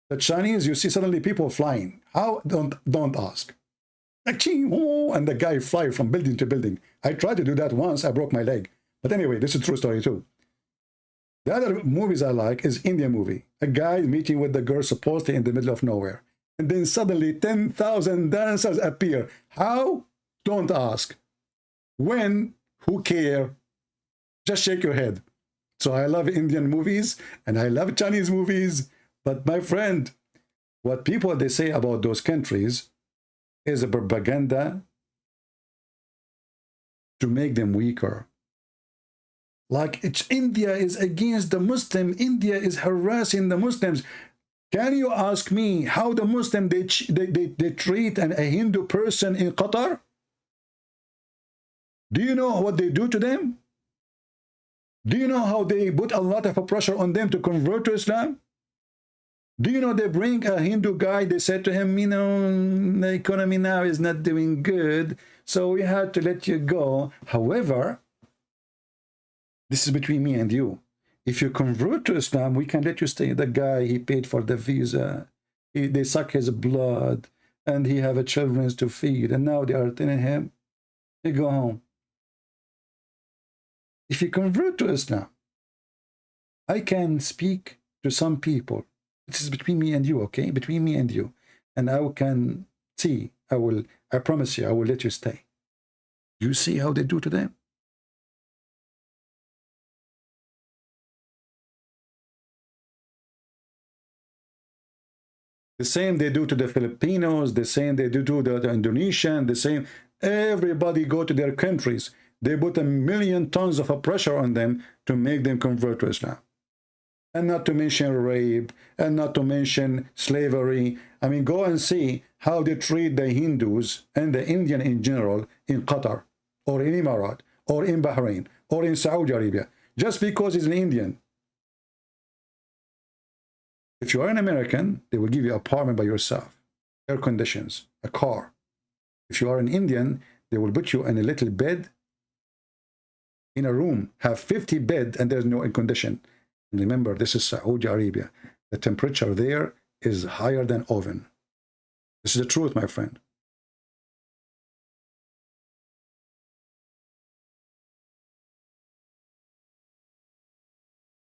The Chinese, you see suddenly people flying. How? Don't ask. And the guy fly from building to building. I tried to do that once. I broke my leg. But anyway, this is a true story too. The other movies I like is Indian movie. A guy meeting with the girl supposedly in the middle of nowhere. And then suddenly 10,000 dancers appear. How? Don't ask. When? Who care? Just shake your head. So I love Indian movies and I love Chinese movies. But my friend, what people they say about those countries is a propaganda to make them weaker. Like India is against the Muslim. India is harassing the Muslims. Can you ask me how the Muslim they treat a Hindu person in Qatar? Do you know what they do to them? Do you know how they put a lot of pressure on them to convert to Islam? Do you know they bring a Hindu guy, they said to him, the economy now is not doing good, so we had to let you go. However, this is between me and you. If you convert to Islam, we can let you stay. The guy, he paid for the visa. They suck his blood, and he have a children to feed, and now they are telling him, you go home. If you convert to Islam, I can speak to some people. This is between me and you, okay? Between me and you. And I can see, I promise you, I will let you stay. You see how they do to them? The same they do to the Filipinos, the same they do to the Indonesian, the same. Everybody go to their countries. They put 1 million tons of pressure on them to make them convert to Islam. And not to mention rape, and not to mention slavery. I mean, go and see how they treat the Hindus and the Indian in general in Qatar, or in Emirat, or in Bahrain, or in Saudi Arabia, just because he's an Indian. If you are an American, they will give you an apartment by yourself, air conditions, a car. If you are an Indian, they will put you in a little bed in a room, have 50 beds, and there's no air condition. And remember, this is Saudi Arabia. The temperature there is higher than oven. This is the truth, my friend.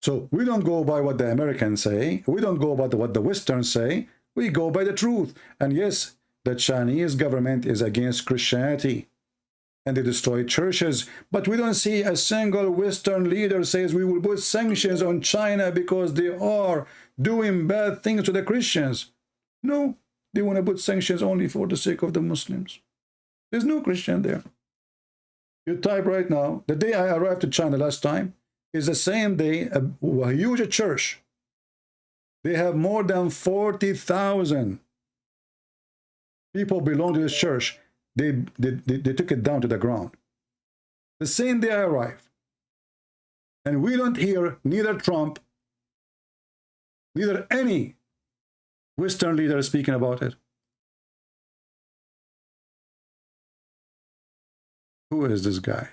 So we don't go by what the Americans say. We don't go by what the Westerns say. We go by the truth. And yes, the Chinese government is against Christianity. And they destroy churches. But we don't see a single Western leader says we will put sanctions on China because they are doing bad things to the Christians. No, they want to put sanctions only for the sake of the Muslims. There's no Christian there. You type right now, the day I arrived to China last time is the same day, a huge church. They have more than 40,000 people belong to this church. They took it down to the ground. The same day I arrived. And we don't hear neither Trump, neither any Western leader speaking about it. Who is this guy?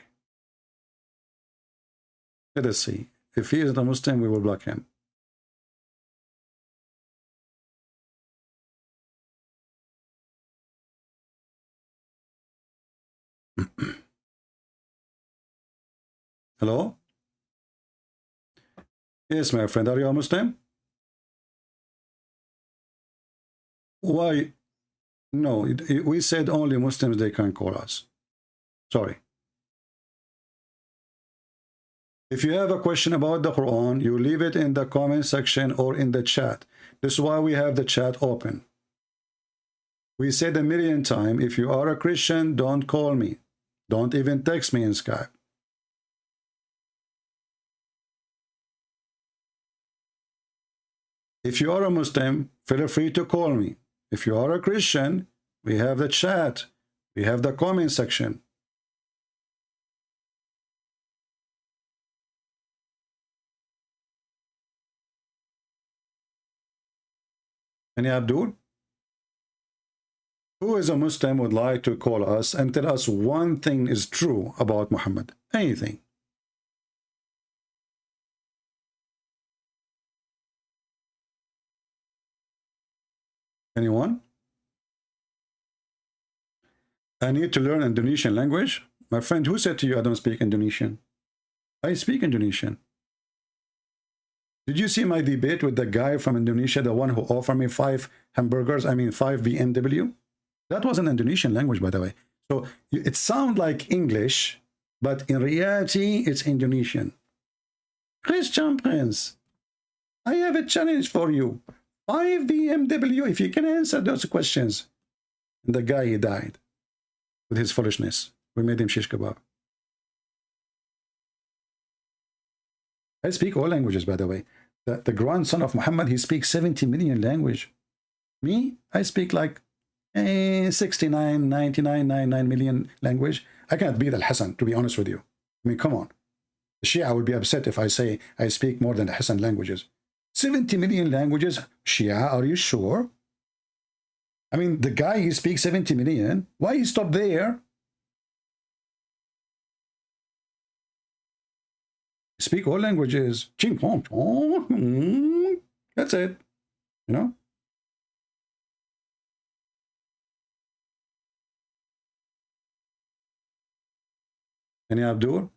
Let us see. If he isn't a Muslim, we will block him. Hello? Yes, my friend. Are you a Muslim? Why? No, we said only Muslims they can call us. Sorry. If you have a question about the Quran, you leave it in the comment section or in the chat. This is why we have the chat open. We said 1,000,000 times, if you are a Christian, don't call me. Don't even text me in Skype. If you are a Muslim, feel free to call me. If you are a Christian, we have the chat. We have the comment section. Any Abdul? Who is a Muslim would like to call us and tell us one thing is true about Muhammad? Anything. Anyone? I need to learn Indonesian language. My friend, who said to you I don't speak Indonesian? I speak Indonesian. Did you see my debate with the guy from Indonesia, the one who offered me 5 hamburgers, I mean 5 BMW? That was an Indonesian language, by the way. So it sounds like English, but in reality, it's Indonesian. Christian Prince, I have a challenge for you. 5 BMW, if you can answer those questions. And the guy, he died with his foolishness. We made him shish kebab. I speak all languages, by the way. The grandson of Muhammad, he speaks 70 million language. Me, I speak like 69, 99, 99 million language. I can't beat Al-Hassan, to be honest with you. I mean, come on. The Shia would be upset if I say I speak more than Hassan languages. 70 million languages. Shia, are you sure? I mean, the guy, he speaks 70 million. Why he stopped there? Speak all languages. That's it. You know? Any Abdul?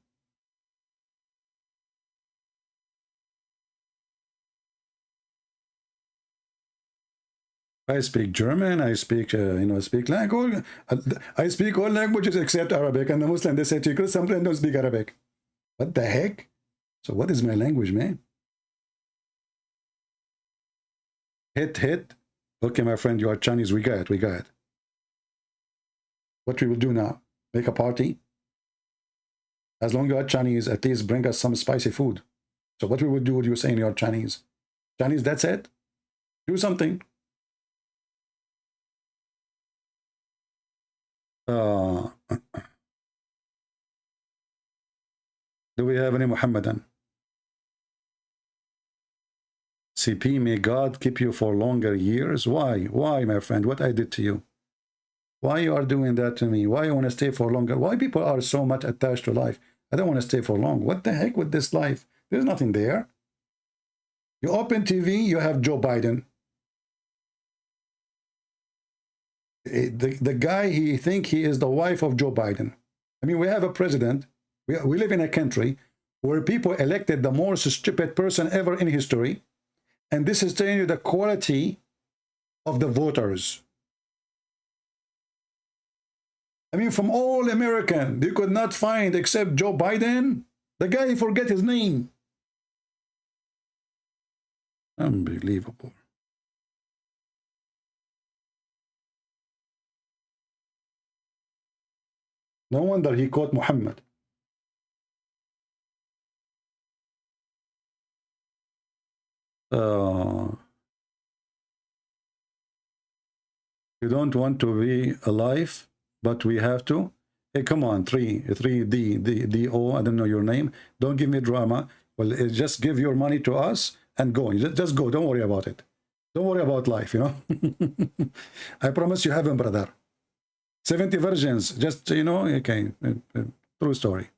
I speak German. I speak, speak language. I speak all languages except Arabic. And the Muslim, they say to you, sometimes don't speak Arabic. What the heck? So what is my language, man? Hit. Okay, my friend, you are Chinese. We got it. What we will do now? Make a party? As long as you are Chinese, at least bring us some spicy food. So what we will do, you saying you are Chinese? Chinese, that's it? Do something. Do we have any Muhammadan? CP, may God keep you for longer years. Why? Why, my friend? What I did to you? Why you are doing that to me? Why you want to stay for longer? Why people are so much attached to life? I don't want to stay for long. What the heck with this life? There's nothing there. You open TV, you have Joe Biden. The guy, he think he is the wife of Joe Biden. I mean, we have a president. We live in a country where people elected the most stupid person ever in history. And this is telling you the quality of the voters. I mean, from all American, they could not find except Joe Biden. The guy, forget his name. Unbelievable. No wonder he caught Muhammad. You don't want to be alive, but we have to. Hey, come on, 3D, I don't know your name. Don't give me drama. Well, just give your money to us and go. Just go. Don't worry about it. Don't worry about life, you know. I promise you heaven, brother. 70 virgins, just, you know, okay, true story.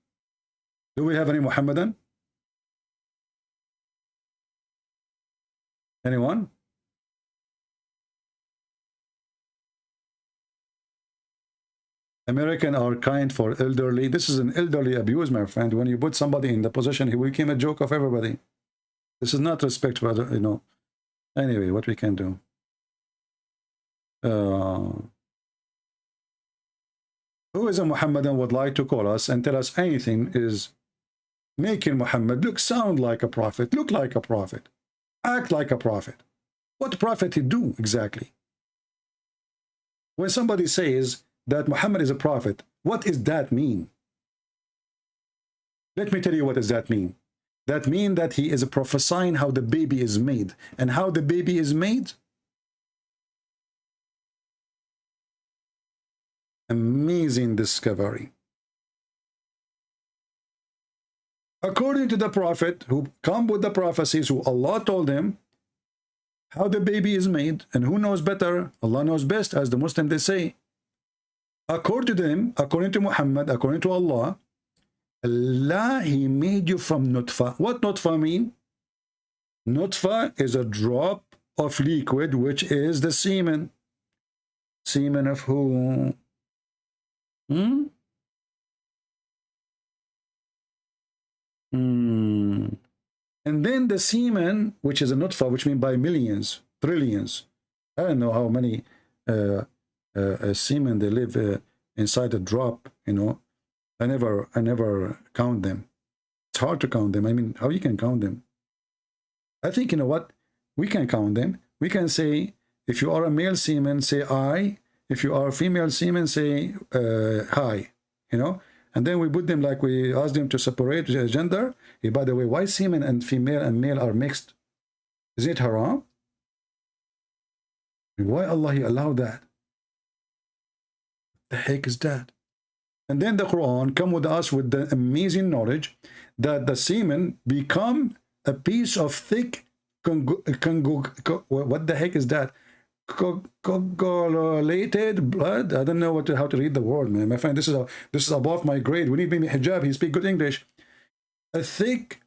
Do we have any Muhammadan? Anyone? American are kind for elderly. This is an elderly abuse, my friend. When you put somebody in the position, he became a joke of everybody. This is not respect for other, you know. Anyway, what we can do. Who is a Muhammadan would like to call us and tell us anything is making Muhammad sound like a prophet, look like a prophet, act like a prophet. What prophet he do exactly? When somebody says that Muhammad is a prophet, what does that mean? Let me tell you what does that mean. That means that he is prophesying how the baby is made. And how the baby is made? Amazing discovery. According to the prophet who come with the prophecies, who Allah told him how the baby is made, and who knows better? Allah knows best, as the Muslim they say. According to them, according to Muhammad, according to Allah, Allah, He made you from nutfa. What nutfa mean? Nutfa is a drop of liquid, which is the semen. Semen of who? And then the semen, which is a nutfa, which means by millions, trillions. I don't know how many semen they live inside a drop, you know. I never count them. It's hard to count them. I mean, how you can count them? I think, you know what? We can count them. We can say, if you are a male semen, say I. If you are a female semen, say hi, you know. And then we put them, like we ask them to separate gender. Hey, by the way, why semen and female and male are mixed? Is it haram? Why Allah allowed that? The heck is that? And then the Quran come with us with the amazing knowledge that the semen become a piece of thick what the heck is that? Coagulated blood. I don't know how to read the word, man. My friend, this is above my grade. We need maybe hijab. He speak good English. A thick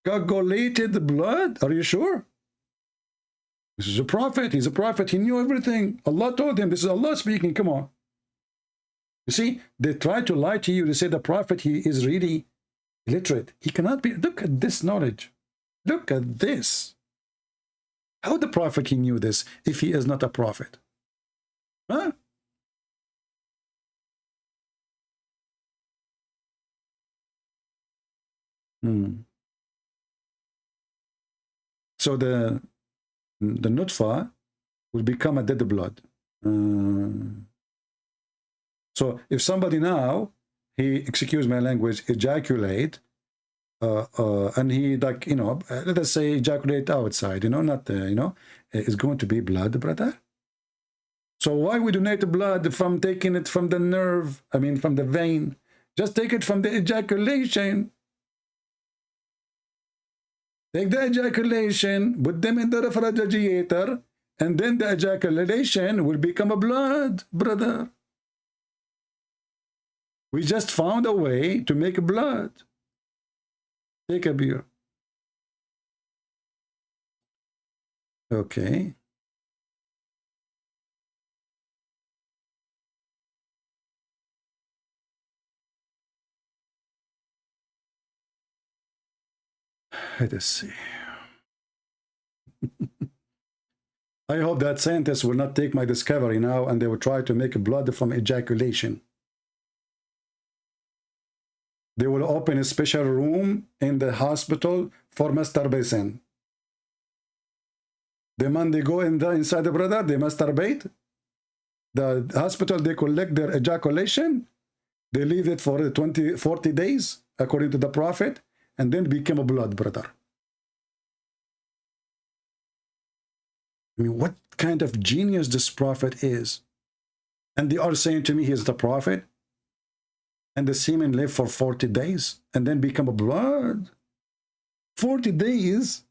coagulated blood. Are you sure? This is a prophet. He's a prophet. He knew everything. Allah told him. This is Allah speaking. Come on. You see, they try to lie to you. They say the prophet, he is really illiterate. He cannot be. Look at this knowledge. Look at this. How the prophet he knew this if he is not a prophet? Huh? So the nutfa will become a dead blood. So if somebody now, he, excuse my language, ejaculate, and he, like, you know, let us say ejaculate outside, you know, not, you know, it's going to be blood, brother. So why we donate blood from taking it from the nerve, I mean, from the vein? Just take it from the ejaculation. Take the ejaculation, put them in the refrigerator, and then the ejaculation will become a blood, brother. We just found a way to make blood. Take a beer. Okay. Let us see. I hope that scientists will not take my discovery now and they will try to make blood from ejaculation. They will open a special room in the hospital for masturbation. The man they go inside the brother, they masturbate. The hospital, they collect their ejaculation. They leave it for 40 days, according to the prophet, and then become a blood, brother. I mean, what kind of genius this prophet is? And they are saying to me, he is the prophet. And the semen live for 40 days and then become a blood. 40 days?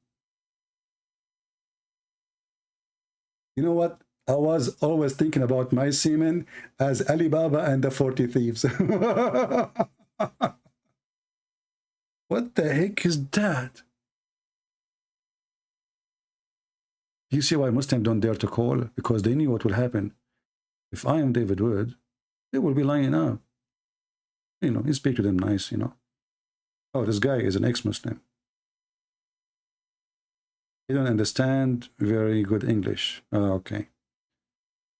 You know what? I was always thinking about my semen as Alibaba and the 40 thieves. What the heck is that? You see why Muslims don't dare to call? Because they knew what will happen. If I am David Wood, they will be lying up. You know, you speak to them nice, you know. Oh, this guy is an ex-Muslim. He don't understand very good English. Oh, okay.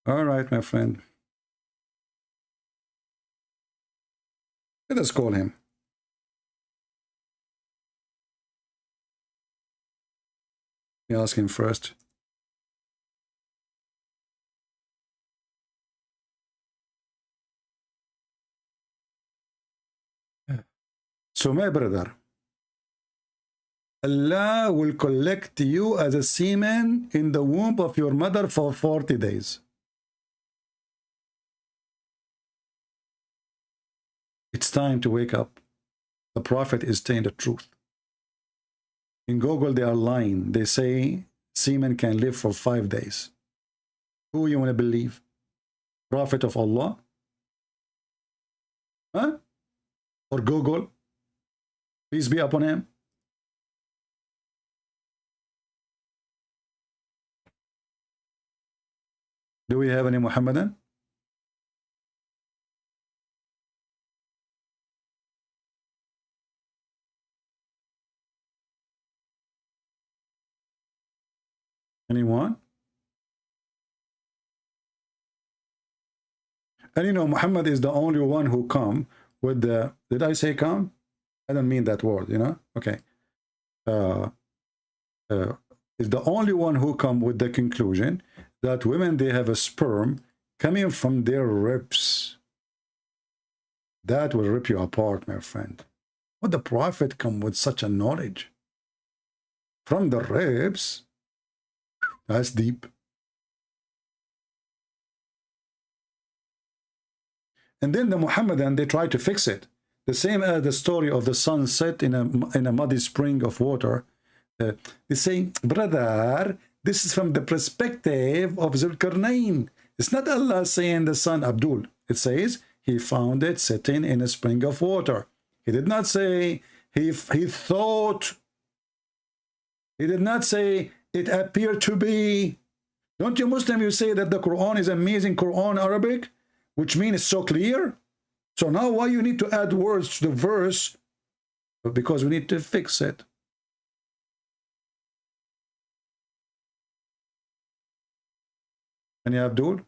All right, my friend. Let us call him. You ask him first. So, my brother, Allah will collect you as a semen in the womb of your mother for 40 days. It's time to wake up. The prophet is saying the truth. In Google, they are lying. They say semen can live for 5 days. Who you want to believe? Prophet of Allah? Huh? Or Google? Peace be upon him. Do we have any Muhammadan? Anyone? And you know, Muhammad is the only one who come with the, did I say come? I don't mean that word, you know? Okay. Is the only one who come with the conclusion that women, they have a sperm coming from their ribs. That will rip you apart, my friend. Would the prophet come with such a knowledge? From the ribs? That's deep. And then the Muhammadan, they try to fix it. The same as the story of the sun set in a muddy spring of water. They say, brother, this is from the perspective of Zulkarnain. It's not Allah saying the sun, Abdul. It says he found it sitting in a spring of water. He did not say he thought. He did not say it appeared to be. Don't you Muslim, you say that the Quran is amazing Quran Arabic, which means it's so clear? So now why you need to add words to the verse? Because we need to fix it. Any Abdul?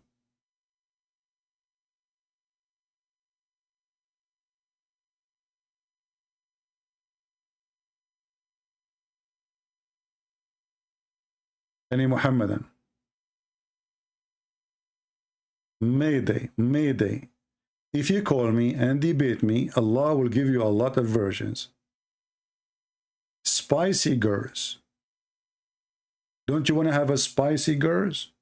Any Muhammadan? Mayday, Mayday. If you call me and debate me, Allah will give you a lot of versions. Spicy girls. Don't you want to have a spicy girls?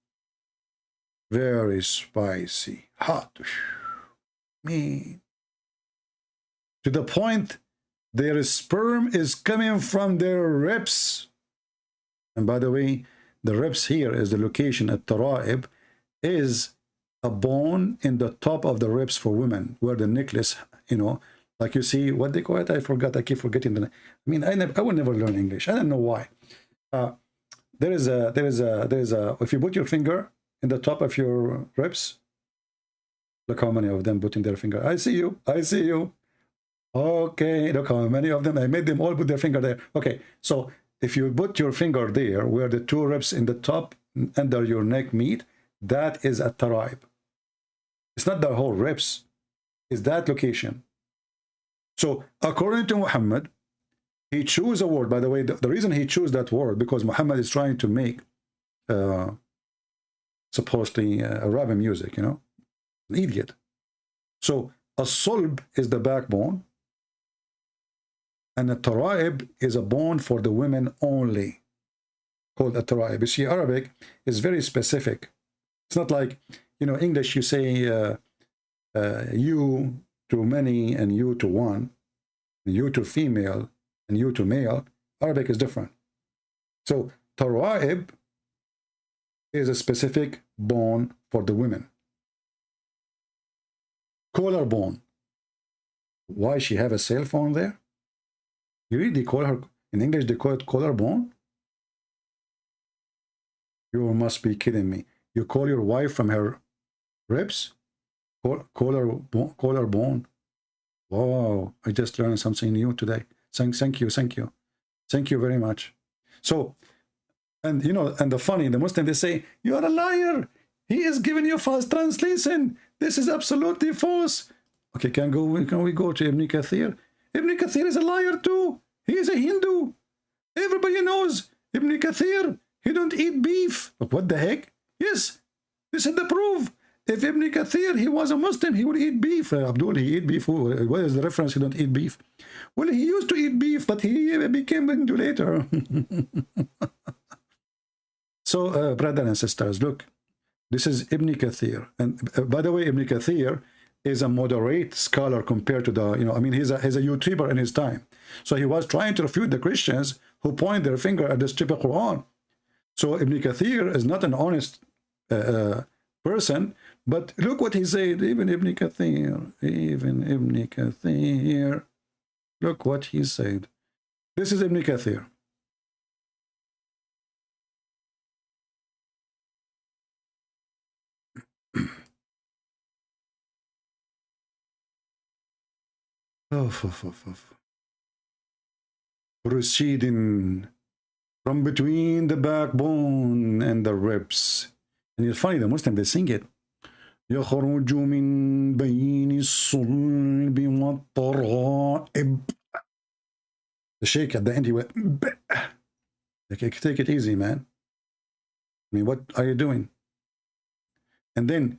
Very spicy, hot. Me. To the point their sperm is coming from their ribs. And by the way, the ribs here is the location at Taraib, is a bone in the top of the ribs for women, where the necklace, you know, like you see, what they call it, I forgot, I keep forgetting the name. I mean, I will never learn English. I don't know why. There is a, if you put your finger in the top of your ribs, look how many of them putting their finger. I see you, I see you. Okay, look how many of them, I made them all put their finger there. Okay, so if you put your finger there, where the two ribs in the top, under your neck meet, that is a taraib. It's not the whole ribs, it's that location. So according to Muhammad, he chose a word. By the way, the reason he chose that word, because Muhammad is trying to make supposedly Arabic music, you know, an idiot. So a sulb is the backbone, and a taraib is a bone for the women only, called a taraib. You see, Arabic is very specific. It's not like, you know, English, you say you to many and you to one, and you to female and you to male. Arabic is different. So taraib is a specific bone for the women. Collarbone. Why she have a cell phone there? You really call her, in English they call it collarbone? You must be kidding me. You call your wife from her ribs? Collarbone. Wow, I just learned something new today. Thank you, thank you. Thank you very much. So, and you know, and the Muslim, they say, you are a liar. He is giving you false translation. This is absolutely false. Okay, can we go to Ibn Kathir? Ibn Kathir is a liar too. He is a Hindu. Everybody knows Ibn Kathir. He don't eat beef. But what the heck? Yes, this is the proof. If Ibn Kathir, he was a Muslim, he would eat beef. Abdul, he eat beef. What is the reference? He don't eat beef. Well, he used to eat beef, but he became Hindu later. So, brothers and sisters, look, this is Ibn Kathir. And by the way, Ibn Kathir is a moderate scholar compared to the, you know, I mean, he's a YouTuber in his time. So he was trying to refute the Christians who point their finger at the stupid Quran. So Ibn Kathir is not an honest person, but look what he said. Even Ibn Kathir, look what he said. This is Ibn Kathir. Proceeding from between the backbone and the ribs. And it's funny, the Muslim, they sing it. يخرج من بين الصلب والترائب. The sheikh at the end, he went, okay, take it easy, man. I mean, what are you doing? And then,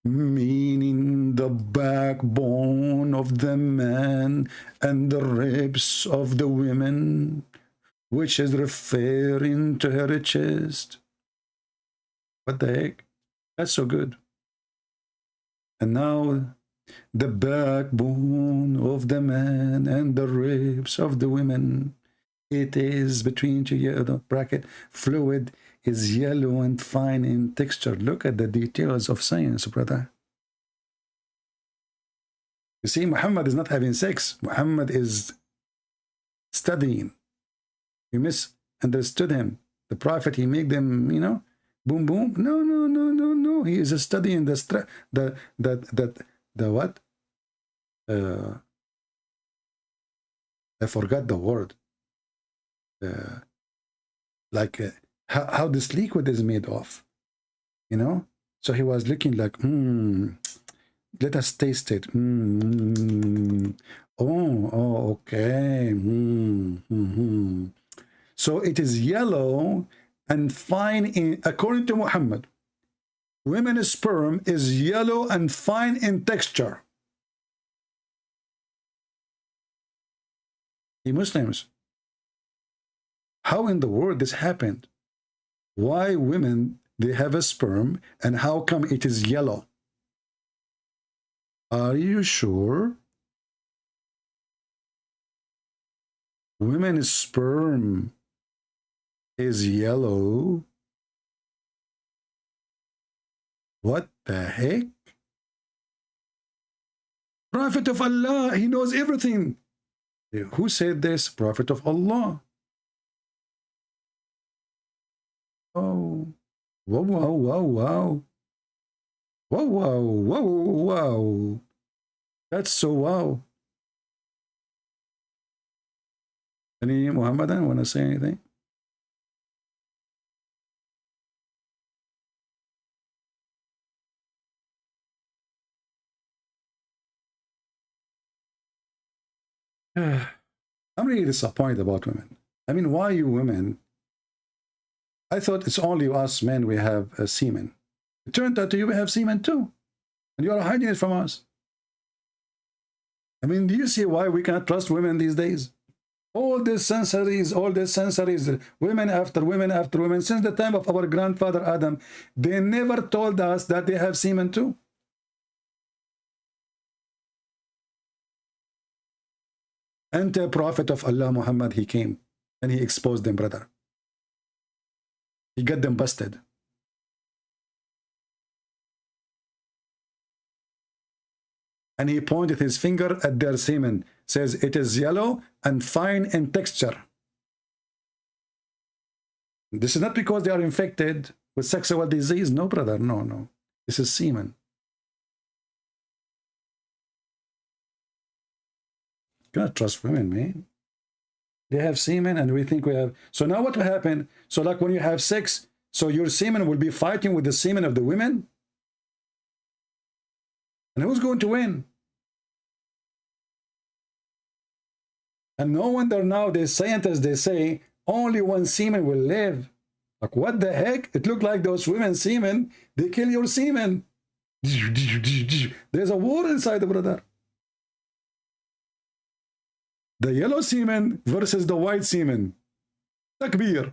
meaning the backbone of the man and the ribs of the women, which is referring to her chest. What the heck? That's so good. And now, the backbone of the man and the ribs of the women, it is between two bracket, fluid is yellow and fine in texture. Look at the details of science, brother. You see, Muhammad is not having sex. Muhammad is studying. You misunderstood him. The prophet, he made them, you know, boom, boom. No, no, no, no, no. He is studying the what? I forgot the word. How this liquid is made of, you know? So he was looking like, let us taste it. Oh, okay. So it is yellow and fine in, according to Muhammad, women's sperm is yellow and fine in texture. The Muslims, how in the world this happened? Why women, they have a sperm, and how come it is yellow? Are you sure? Women's sperm is yellow? What the heck? Prophet of Allah, he knows everything. Who said this? Prophet of Allah. Oh, wow, wow, wow, wow. Wow, wow, wow, wow. That's so wow. Any Muhammadan want to say anything? I'm really disappointed about women. I mean, why you women? I thought it's only us men we have semen. It turned out you have semen too. And you are hiding it from us. I mean, do you see why we cannot trust women these days? All these sensories, women after women after women, since the time of our grandfather Adam, they never told us that they have semen too. And the Prophet of Allah, Muhammad, he came and he exposed them, brother. He got them busted. And he pointed his finger at their semen, says it is yellow and fine in texture. This is not because they are infected with sexual disease. No, brother, no, no. This is semen. You cannot trust women, man. They have semen and we think we have. So now what will happen? So like when you have sex, so your semen will be fighting with the semen of the women? And who's going to win? And no wonder now the scientists, they say only one semen will live. Like what the heck? It looked like those women's semen, they kill your semen. There's a war inside the brother. The yellow semen versus the white semen. Takbir.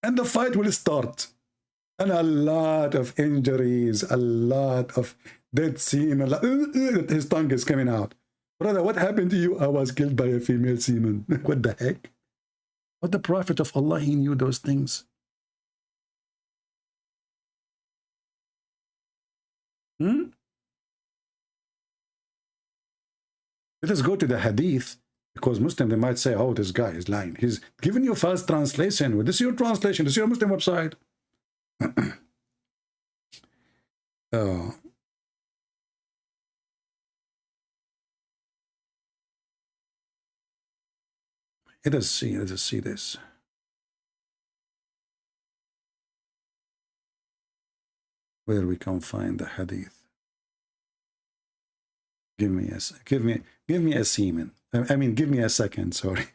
And the fight will start. And a lot of injuries, a lot of dead semen. His tongue is coming out. Brother, what happened to you? I was killed by a female semen. What the heck? But the Prophet of Allah, he knew those things. Let us go to the hadith, because Muslim, they might say, oh, this guy is lying. He's giving you false translation. Well, this is your translation. This is your Muslim website. Let us see this. Where we can find the hadith. Give me a semen. I mean, give me a second, sorry.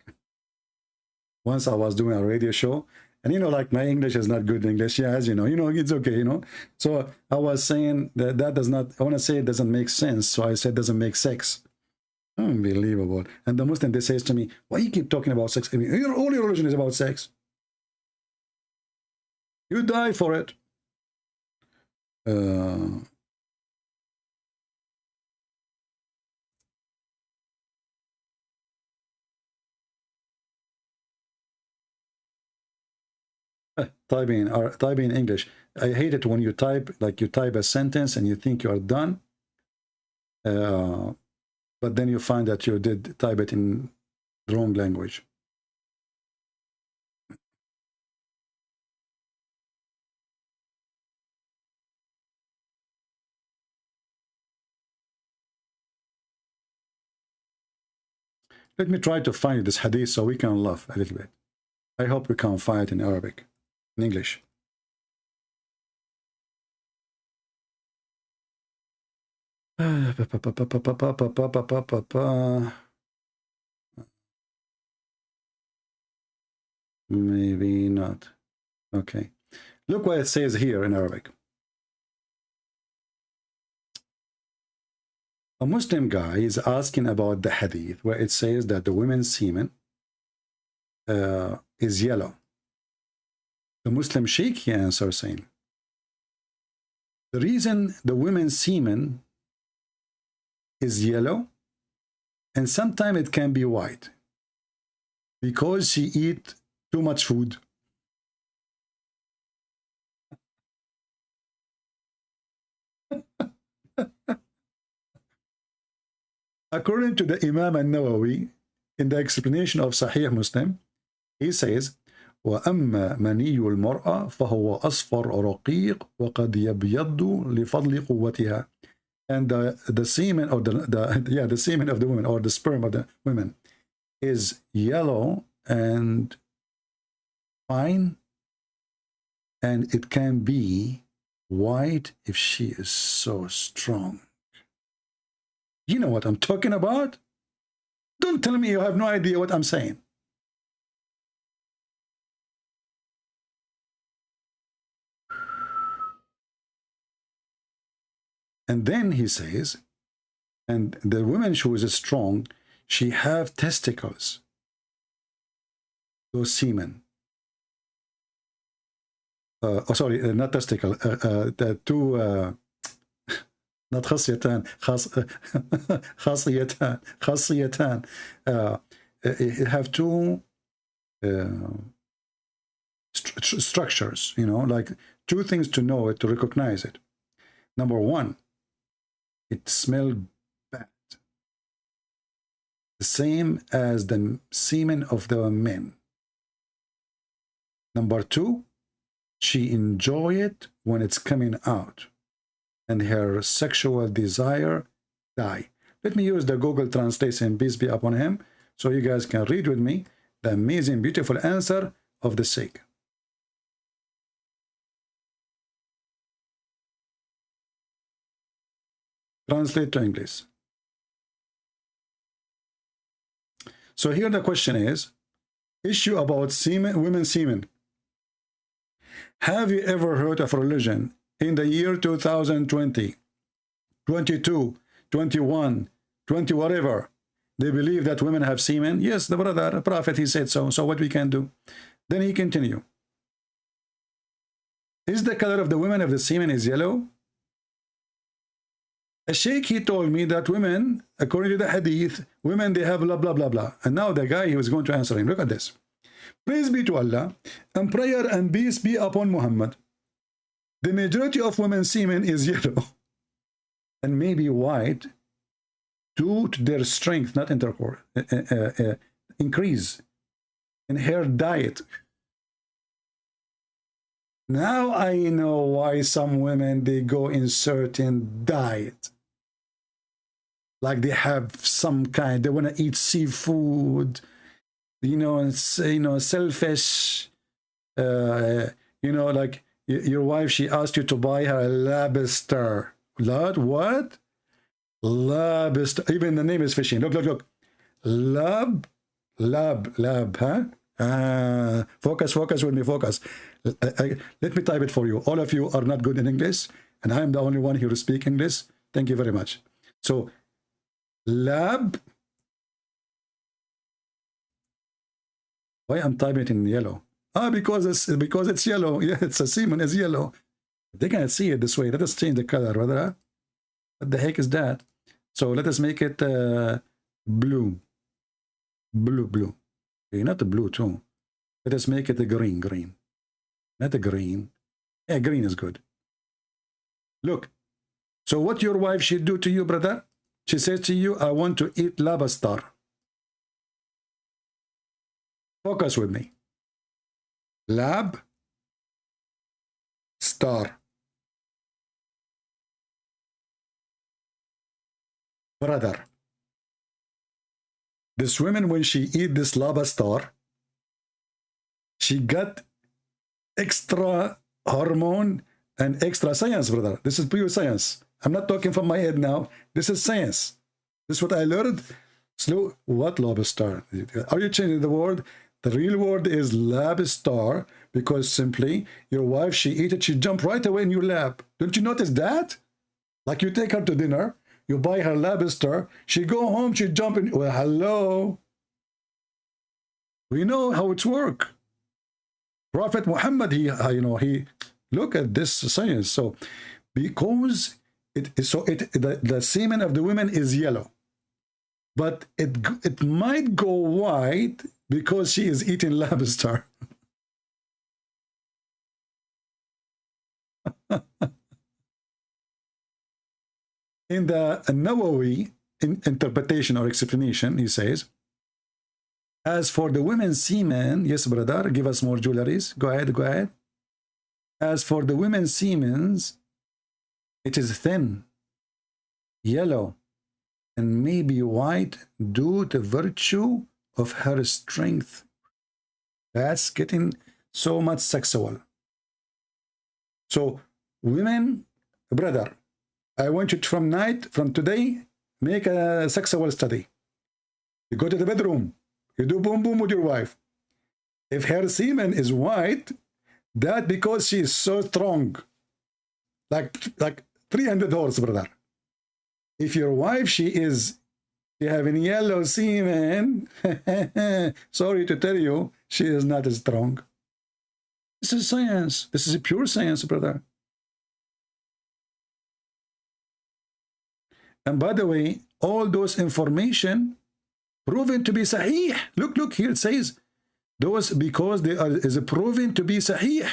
Once I was doing a radio show, and you know, like my English is not good English, yeah, as you know, it's okay, you know. So I was saying that does not, I want to say it doesn't make sense, so I said doesn't make sex. Unbelievable. And the Muslim, they says to me, why you keep talking about sex? I mean, all your religion is about sex. You die for it. Type in English. I hate it when you type, like you type a sentence and you think you are done, but then you find that you did type it in the wrong language. Let me try to find this hadith so we can laugh a little bit. I hope we can find it in Arabic, in English. Maybe not. Okay. Look what it says here in Arabic. A Muslim guy is asking about the hadith where it says that the women's semen is yellow. The Muslim sheikh, he answers saying, the reason the women's semen is yellow, and sometimes it can be white, because she eat too much food. According to the Imam al-Nawawi, in the explanation of Sahih Muslim, he says, وَأَمَّا مَنِيُّ الْمَرْأَةِ فَهُوَ أَصْفَرْ رَقِيقٌ وَقَدْ يَبْيَضُّ لِفَضْلِ قُوَّتِهَا. And the semen, or the semen of the woman, or the sperm of the women, is yellow and fine, and it can be white if she is so strong. You know what I'm talking about? Don't tell me you have no idea what I'm saying. And then he says, and the woman who is strong, she have testicles, those semen. Sorry, not testicle, the two, not خصيتان, خصيتان. It have two structures, you know, like two things to know it, to recognize it. Number one, it smells bad, the same as the semen of the men. Number two, she enjoy it when it's coming out, and her sexual desire die. Let me use the Google translation, peace be upon him, so you guys can read with me the amazing, beautiful answer of the Sheikh. Translate to English. So here the question is, issue about semen, women's semen. Have you ever heard of religion in the year 2020, 22, 21, 20, whatever? They believe that women have semen? Yes, the brother, prophet, he said so. So what we can do? Then he continue. Is the color of the women of the semen is yellow? A sheikh, he told me that women, according to the hadith, women, they have blah, blah, blah, blah. And now the guy, he was going to answer him. Look at this. Praise be to Allah, and prayer and peace be upon Muhammad. The majority of women's semen is yellow and maybe white due to their strength, not intercourse, increase in her diet. Now I know why some women, they go in certain diet. Like they have some kind, they want to eat seafood, you know, selfish, you know, like your wife, she asked you to buy her a lobster. What? Lobster. Even the name is fishing. Look. Lab, huh? Focus with me, focus. Let me type it for you. All of you are not good in English, and I'm the only one here to speak English. Thank you very much. So, lab. Why I'm typing it in yellow? Because it's yellow. Yeah, it's a semen is yellow. They can't see it this way. Let us change the color, brother. What the heck is that? So let us make it blue. Blue. Okay, not the blue too. Let us make it a green. Not a green. Yeah, green is good. Look. So what your wife should do to you, brother? She says to you, I want to eat lobster. Focus with me. Lab star. Brother, this woman, when she eat this lobster, she got extra hormone and extra science, brother. This is pure science. I'm not talking from my head now. This is science. This is what I learned. Slow. What lobster? Are you changing the word? The real word is lobster, because simply your wife, she eat it, she jump right away in your lap. Don't you notice that? Like you take her to dinner, you buy her lobster, she go home, she jump in. Well, hello. We know how it's work. Prophet Muhammad, he look at this science. So because the semen of the women is yellow, but it might go white because she is eating lobster. In the Nawawi interpretation or explanation, he says, as for the women's semen, yes, brother, give us more jewelries. Go ahead. As for the women's semens, it is thin, yellow, and maybe white due to virtue of her strength. That's getting so much sexual. So, women, brother, I want you to, from today, make a sexual study. You go to the bedroom, you do boom boom with your wife. If her semen is white, that because she is so strong, like 300 horse, brother. If your wife, she having yellow semen, sorry to tell you, she is not as strong. This is science. This is a pure science, brother. And by the way, all those information proven to be sahih. Look here, it says those because they is proven to be sahih.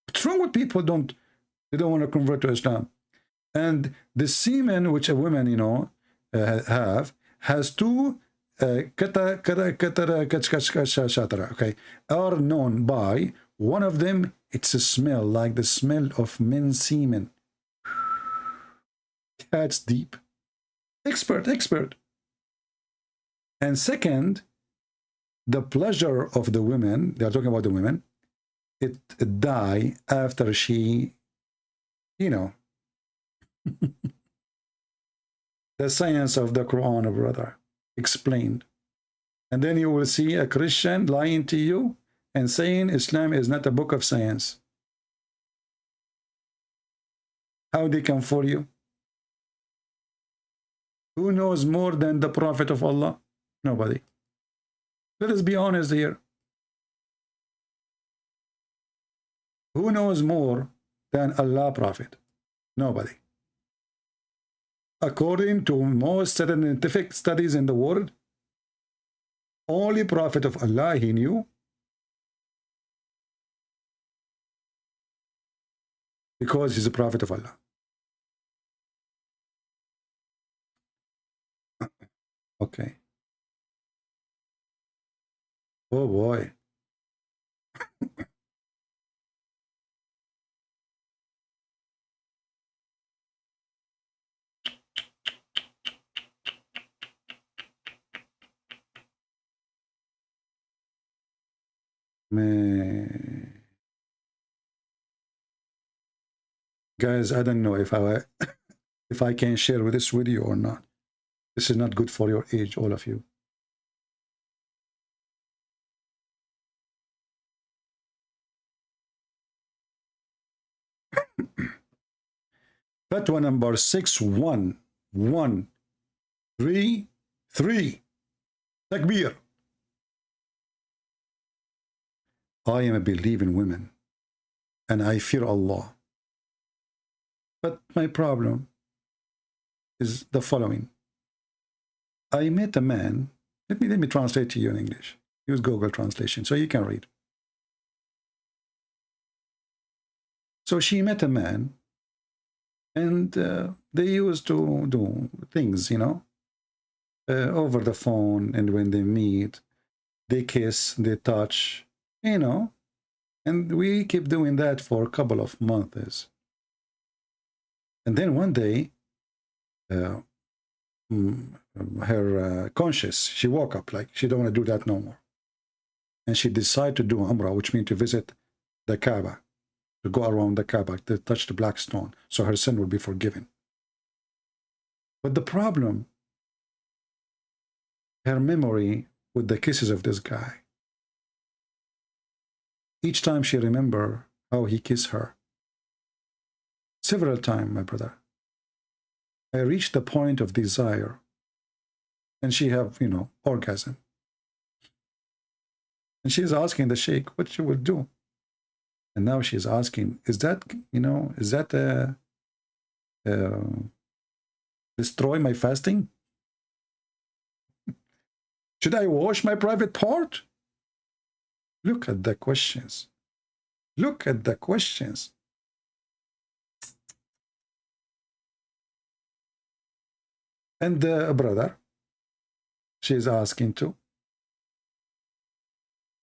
What's wrong with people? They don't want to convert to Islam. And the semen which a woman, has two okay, are known by one of them. It's a smell like the smell of men's semen. That's deep. Expert. And second, the pleasure of the women, they are talking about the women, it die after she, the science of the Quran, brother, explained. And then you will see a Christian lying to you and saying Islam is not a book of science. How they can fool you? Who knows more than the Prophet of Allah? Nobody. Let us be honest here. Who knows more than Allah Prophet? Nobody. According to most scientific studies in the world, only prophet of Allah he knew, because he's a prophet of Allah. Okay. Oh boy. Man. Guys, I don't know if I can share with this video or not. This is not good for your age, all of you. Fatwa number 61133. Takbir. I am a believing woman and I fear Allah. But my problem is the following. I met a man. Let me translate to you in English. Use Google translation so you can read. So she met a man, and they used to do things, you know, over the phone, and when they meet, they kiss, they touch, you know, and we keep doing that for a couple of months. And then one day, her conscience, she woke up like she don't want to do that no more. And she decided to do Umrah, which means to visit the Kaaba, to go around the Kaaba, to touch the black stone, so her sin will be forgiven. But the problem, her memory with the kisses of this guy. Each time she remember how he kissed her. Several times, my brother. I reached the point of desire, and she have, you know, orgasm. And she's asking the sheikh what she will do. And now she's asking, is that, you know, is that destroy my fasting? Should I wash my private part? Look at the questions. Look at the questions. And the brother, she's asking too.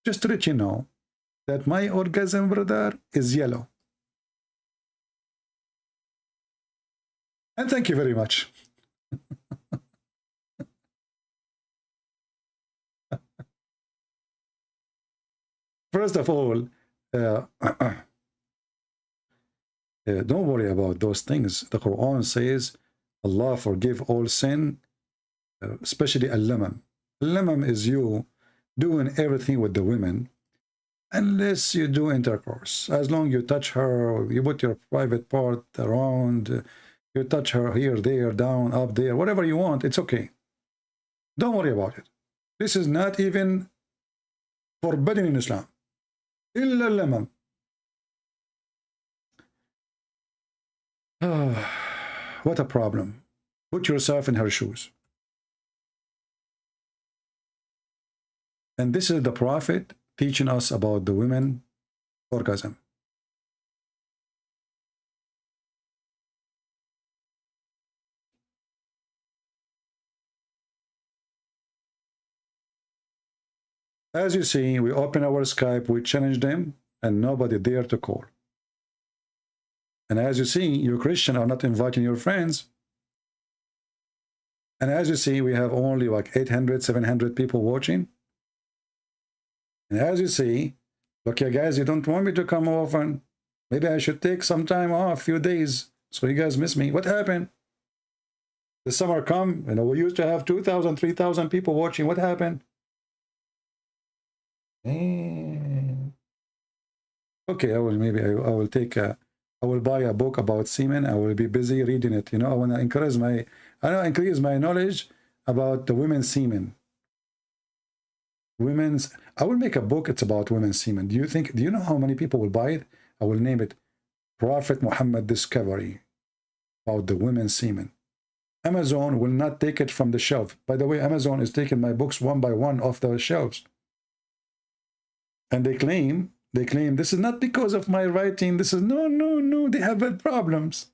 Just to let you know that my orgasm, brother, is yellow. And thank you very much. First of all, don't worry about those things. The Quran says, Allah forgive all sin, especially al-lamam. Al-lamam is you doing everything with the women, unless you do intercourse. As long as you touch her, you put your private part around, you touch her here, there, down, up there, whatever you want, it's okay. Don't worry about it. This is not even forbidden in Islam. Illa al-lamam. What a problem. Put yourself in her shoes. And this is the Prophet teaching us about the women orgasm. As you see, we open our Skype, we challenge them, and nobody dare to call. And as you see, you Christians are not inviting your friends. And as you see, we have only like 800, 700 people watching. And as you see, look here, guys, you don't want me to come often. Maybe I should take some time off, a few days, so you guys miss me. What happened? The summer come, you know, we used to have 2,000, 3,000 people watching. What happened? Okay, I will take a, I will buy a book about semen. I will be busy reading it. You know, I want to increase my knowledge about the women's semen. I will make a book. It's about women's semen. Do you know how many people will buy it? I will name it Prophet Muhammad Discovery. about the women's semen. Amazon will not take it from the shelf. By the way, Amazon is taking my books one by one off the shelves. And they claim this is not because of my writing. This is no, they have bad problems.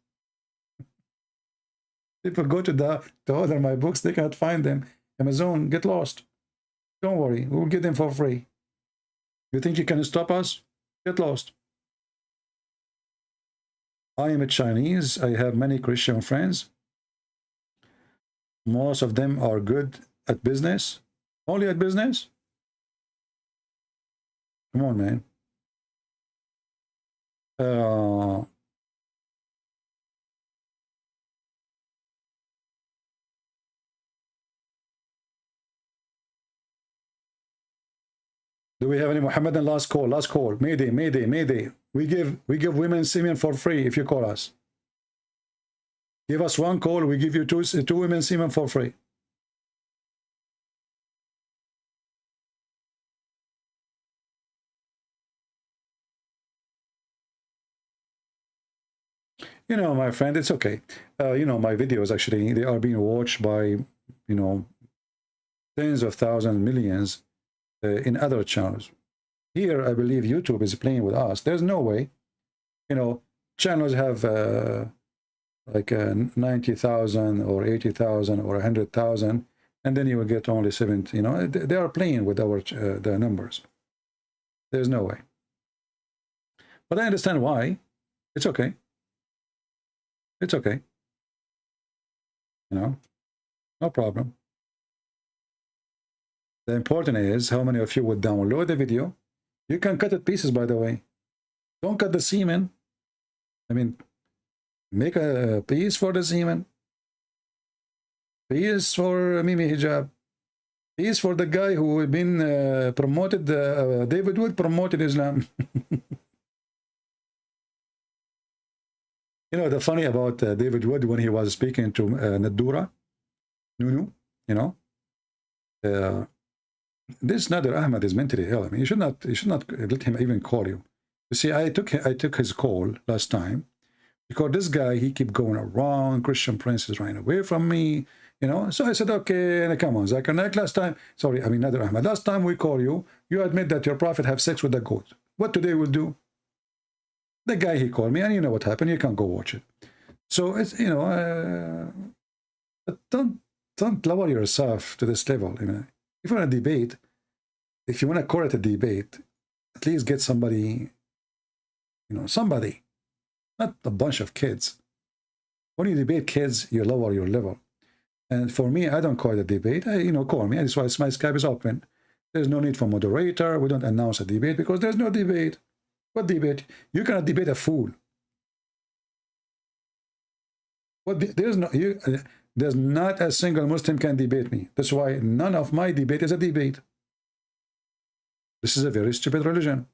People go to order my books, they cannot find them. Amazon, get lost. Don't worry, we'll get them for free. You think you can stop us? Get lost. I am a Chinese. I have many Christian friends. Most of them are good at business. Only at business? Come on, man. Do we have any Muhammadan? Last call, last call. Mayday, mayday, mayday. We give women semen for free if you call us. Give us one call, we give you two women semen for free. You know, my friend, it's okay. You know, my videos actually, they are being watched by, you know, tens of thousands, millions in other channels. Here, I believe YouTube is playing with us. There's no way. You know, channels have like 90,000 or 80,000 or 100,000, and then you will get only 70. You know, they are playing with our the numbers. There's no way. But I understand why. It's okay. It's okay. You know, no problem. The important is how many of you would download the video. You can cut it pieces, by the way. Don't cut the semen. I mean, make a piece for the semen. Piece for Mimi Hijab. Piece for the guy who had been promoted, David Wood promoted Islam. You know, the funny about David Wood when he was speaking to Nadura, Nunu, you know, this Nader Ahmad is mentally ill. I mean, you should not let him even call you. You see, I took his call last time because this guy, he keep going around. Christian Prince is running away from me, you know. So I said, okay, come on, Zakir Naik, last time, sorry, I mean Nader Ahmad, last time we call you, you admit that your prophet have sex with the goat. What today will do? The guy, he called me, and you know what happened. You can go watch it. So it's, you know, don't lower yourself to this level. You know, if you want to debate, if you want to correct a debate, at least get somebody, you know, somebody, not a bunch of kids. When you debate kids, you lower your level. And for me, I don't call it a debate. You know, call me. That's why my Skype is open. There's no need for moderator. We don't announce a debate because there's no debate. What debate? You cannot debate a fool. What there's not a single Muslim can debate me. That's why none of my debate is a debate. This is a very stupid religion.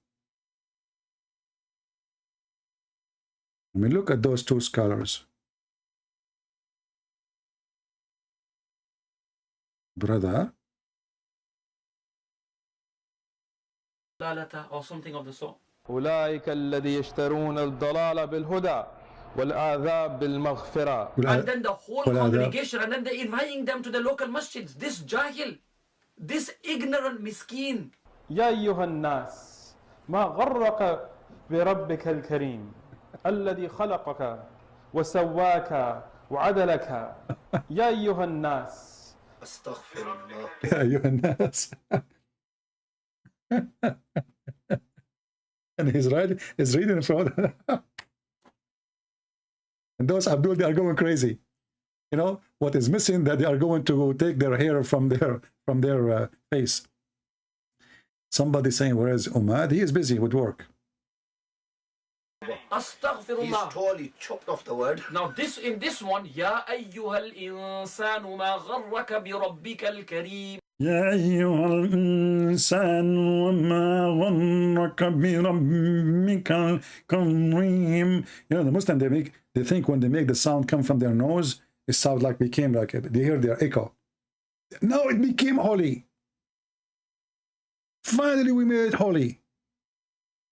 I mean, look at those two scholars. Brother. Or something of the sort. أولئك الذي يشترون الضلال بالهدى والعذاب بالمغفرة. And then the whole congregation, and then they're inviting them to the local masjids. This jahil, this ignorant miskin. يا أيها الناس ما غرك بربك الكريم الذي خلقك وسواك وعدلك يا أيها الناس أستغفر الله يا أيها الناس. And he's reading from and those Abdul, they are going crazy. You know what is missing? That they are going to take their hair from their face. Somebody saying, where is Umad? He is busy with work. Astaghfirullah. He's totally chopped off the word. Now this, in this one, Ya ayyuhal insanu ma gharraka bi rabbikal kareem. يا أيها الإنسان وما غرك بربك الكريم. You know, the Muslim, they think when they make the sound come from their nose, it sounds like became like they hear their echo. No, it became holy. Finally, we made it holy.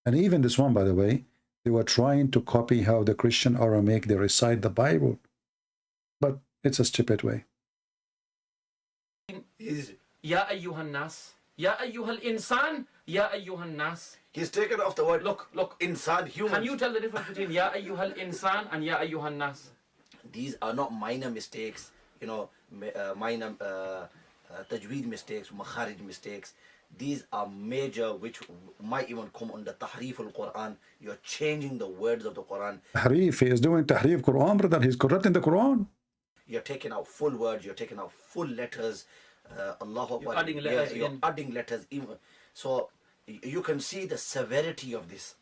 And even this one, by the way, they were trying to copy how the Christian Aramaic they recite the Bible. But it's a stupid way. Ya ayyuhan nas, ya ayyuhal insan, ya ayyuhan nas. He's taken off the word look inside human. Can you tell the difference between ya ayyuhal insan and ya ayyuhan nas? These are not minor mistakes, you know, minor tajweed mistakes, makharij mistakes. These are major, which might even come under tahrif al-Quran. You're changing the words of the Quran. Tahrif, he is doing tahrif Quran, brother. He's corrupting the Quran. You're taking out full words, you're taking out full letters. Allahu You're adding letters you're adding letters even. So you can see the severity of this.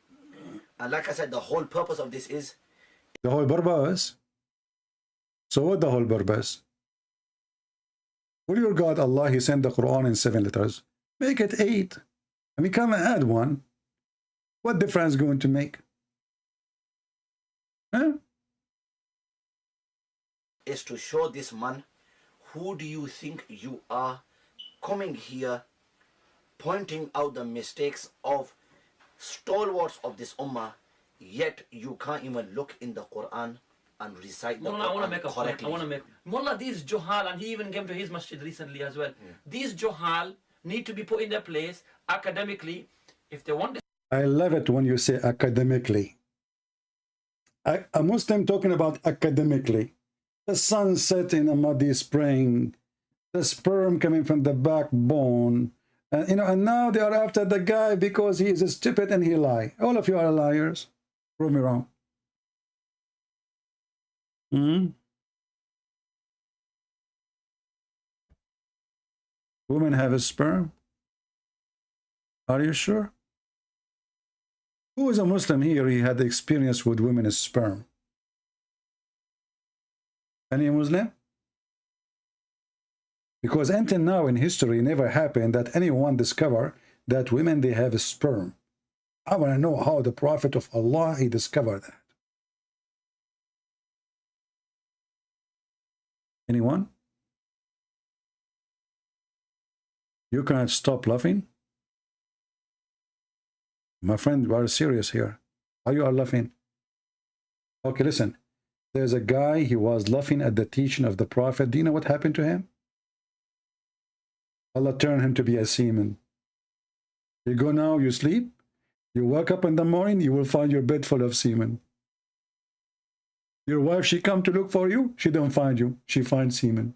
And like I said, the whole purpose of this is... The whole purpose? So what the whole purpose? Will your God Allah, he sent the Quran in 7 letters. Make it 8. I mean, come and add 1. What difference going to make? Huh? Is to show this man, who do you think you are, coming here, pointing out the mistakes of stalwarts of this ummah, yet you can't even look in the Quran and recite the Mullah, Quran correctly. I want to make Mullah, these Johal, and he even came to his masjid recently as well. Yeah. These Johal need to be put in their place academically if they want. I love it when you say academically. A Muslim talking about academically. The sun set in a muddy spring, the sperm coming from the backbone, you know, and now they are after the guy because he is stupid and he lie. All of you are liars. Prove me wrong. Women have a sperm? Are you sure? Who is a Muslim here? He had experience with women's sperm. Any Muslim? Because until now in history, never happened that anyone discovered that women, they have a sperm. I want to know how the Prophet of Allah, he discovered that. Anyone? You cannot stop laughing? My friend, we are serious here. Why you are laughing? Okay, listen. There's a guy, he was laughing at the teaching of the Prophet. Do you know what happened to him? Allah turned him to be a seaman. You go now, you sleep. You wake up in the morning, you will find your bed full of semen. Your wife, she come to look for you, she don't find you. She finds semen.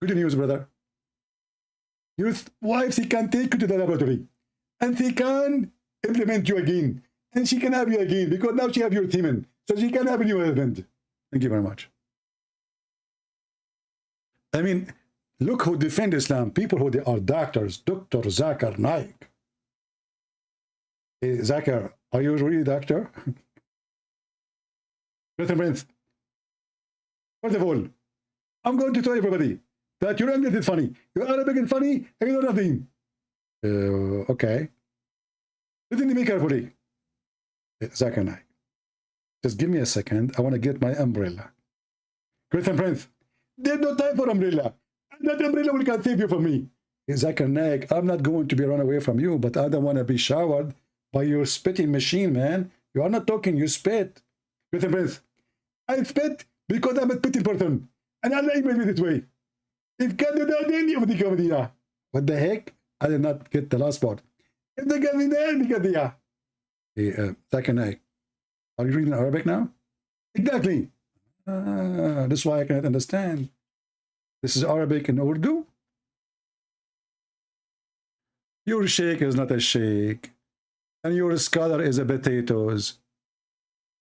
Good news, brother. Your wife, she can take you to the laboratory. And she can implement you again. And she can have you again, because now she have your semen. So she can have a new husband. Thank you very much. I mean, look who defend Islam. People who they are doctors. Dr. Zakir Naik. Hey, Zakir, are you really a doctor? Mr. Prince, first of all, I'm going to tell everybody that your English is funny. Your Arabic is funny, and you know nothing. Okay. Listen to me carefully. Zakir Naik. Just give me a second. I want to get my umbrella. Christian Prince, there's no time for umbrella. And that umbrella will can't save you from me. Zakir Naik, I'm not going to be run away from you, but I don't want to be showered by your spitting machine, man. You are not talking, you spit. Christian Prince, I spit because I'm a spitting person. And Allah made me this way. If can do that, then you come here. What the heck? I did not get the last part. If they get me there, they get here. Zakir Naik. Are you reading Arabic now? Exactly. That's why I cannot understand. This is Arabic and Urdu. Your sheikh is not a sheikh. And your scholar is a potatoes.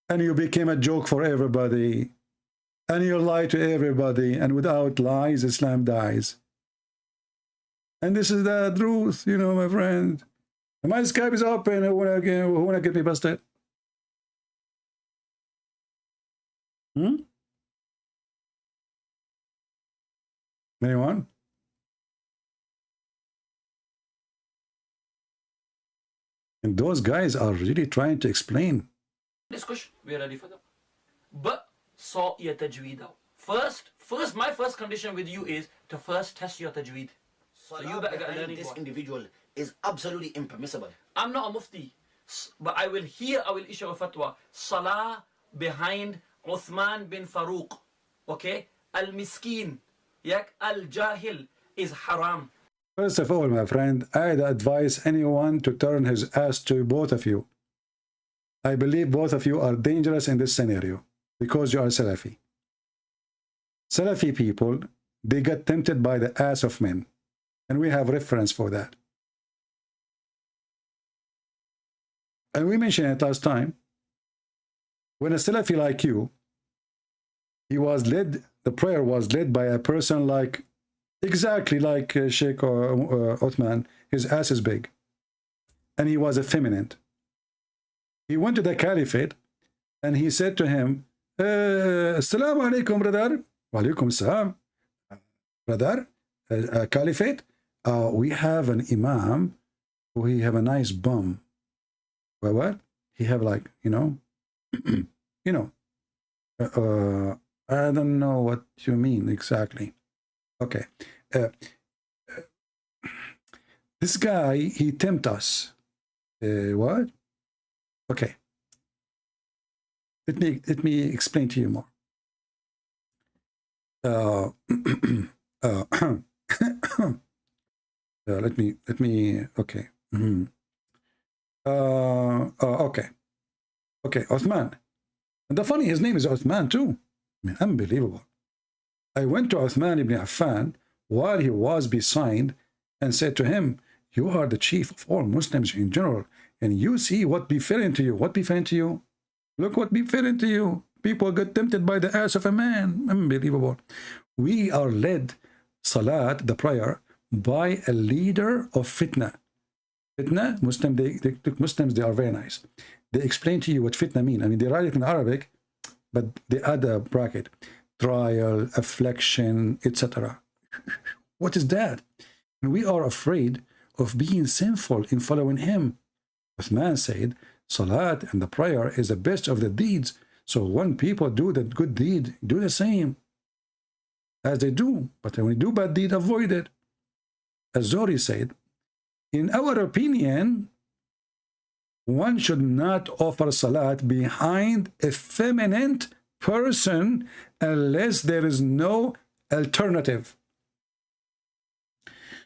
And you became a joke for everybody. And you lie to everybody. And without lies, Islam dies. And this is the truth, you know, my friend. And my Skype is open. Who wanna get me busted? Anyone? And those guys are really trying to explain. Discussion, we are ready for that. But saw your tajweed out. First, my first condition with you is to first test your tajweed. So you better get learning. This individual is absolutely impermissible. I'm not a mufti, but I will issue a fatwa. Salah behind Uthman bin Farouk. Okay? Al-miskin, yak al-jahil is haram. First of all, my friend, I'd advise anyone to turn his ass to both of you. I believe both of you are dangerous in this scenario because you are Salafi. Salafi people, they get tempted by the ass of men. And we have reference for that. And we mentioned it last time. When a Salafi like you, he was led, the prayer was led by a person like, exactly like Sheikh Uthman, his ass is big. And he was effeminate. He went to the caliphate and he said to him, Assalamu alaikum, brother. Wa alaikum assalam. Brother, caliphate, we have an imam who he have a nice bum. Well, what? He have like, you know, I don't know what you mean exactly. Okay. This guy, he tempt us. What? Okay. Let me explain to you more. Let me okay. Okay, Uthman. And the funny, his name is Uthman too. I mean, unbelievable. I went to Uthman ibn Affan while he was besigned and said to him, you are the chief of all Muslims in general, and you see what befallen to you. What befallen to you? Look what befallen to you. People get tempted by the ass of a man. Unbelievable. We are led, Salat, the prayer, by a leader of fitna. Fitna, Muslims, they are very nice. They explain to you what fitna mean. I mean, they write it in Arabic, but they add a bracket. Trial, affliction, etc. What is that? And we are afraid of being sinful in following him. Uthman said, Salat and the prayer is the best of the deeds. So when people do the good deed, do the same as they do. But when you do bad deed, avoid it. As Zori said, in our opinion, one should not offer salat behind a feminine person unless there is no alternative.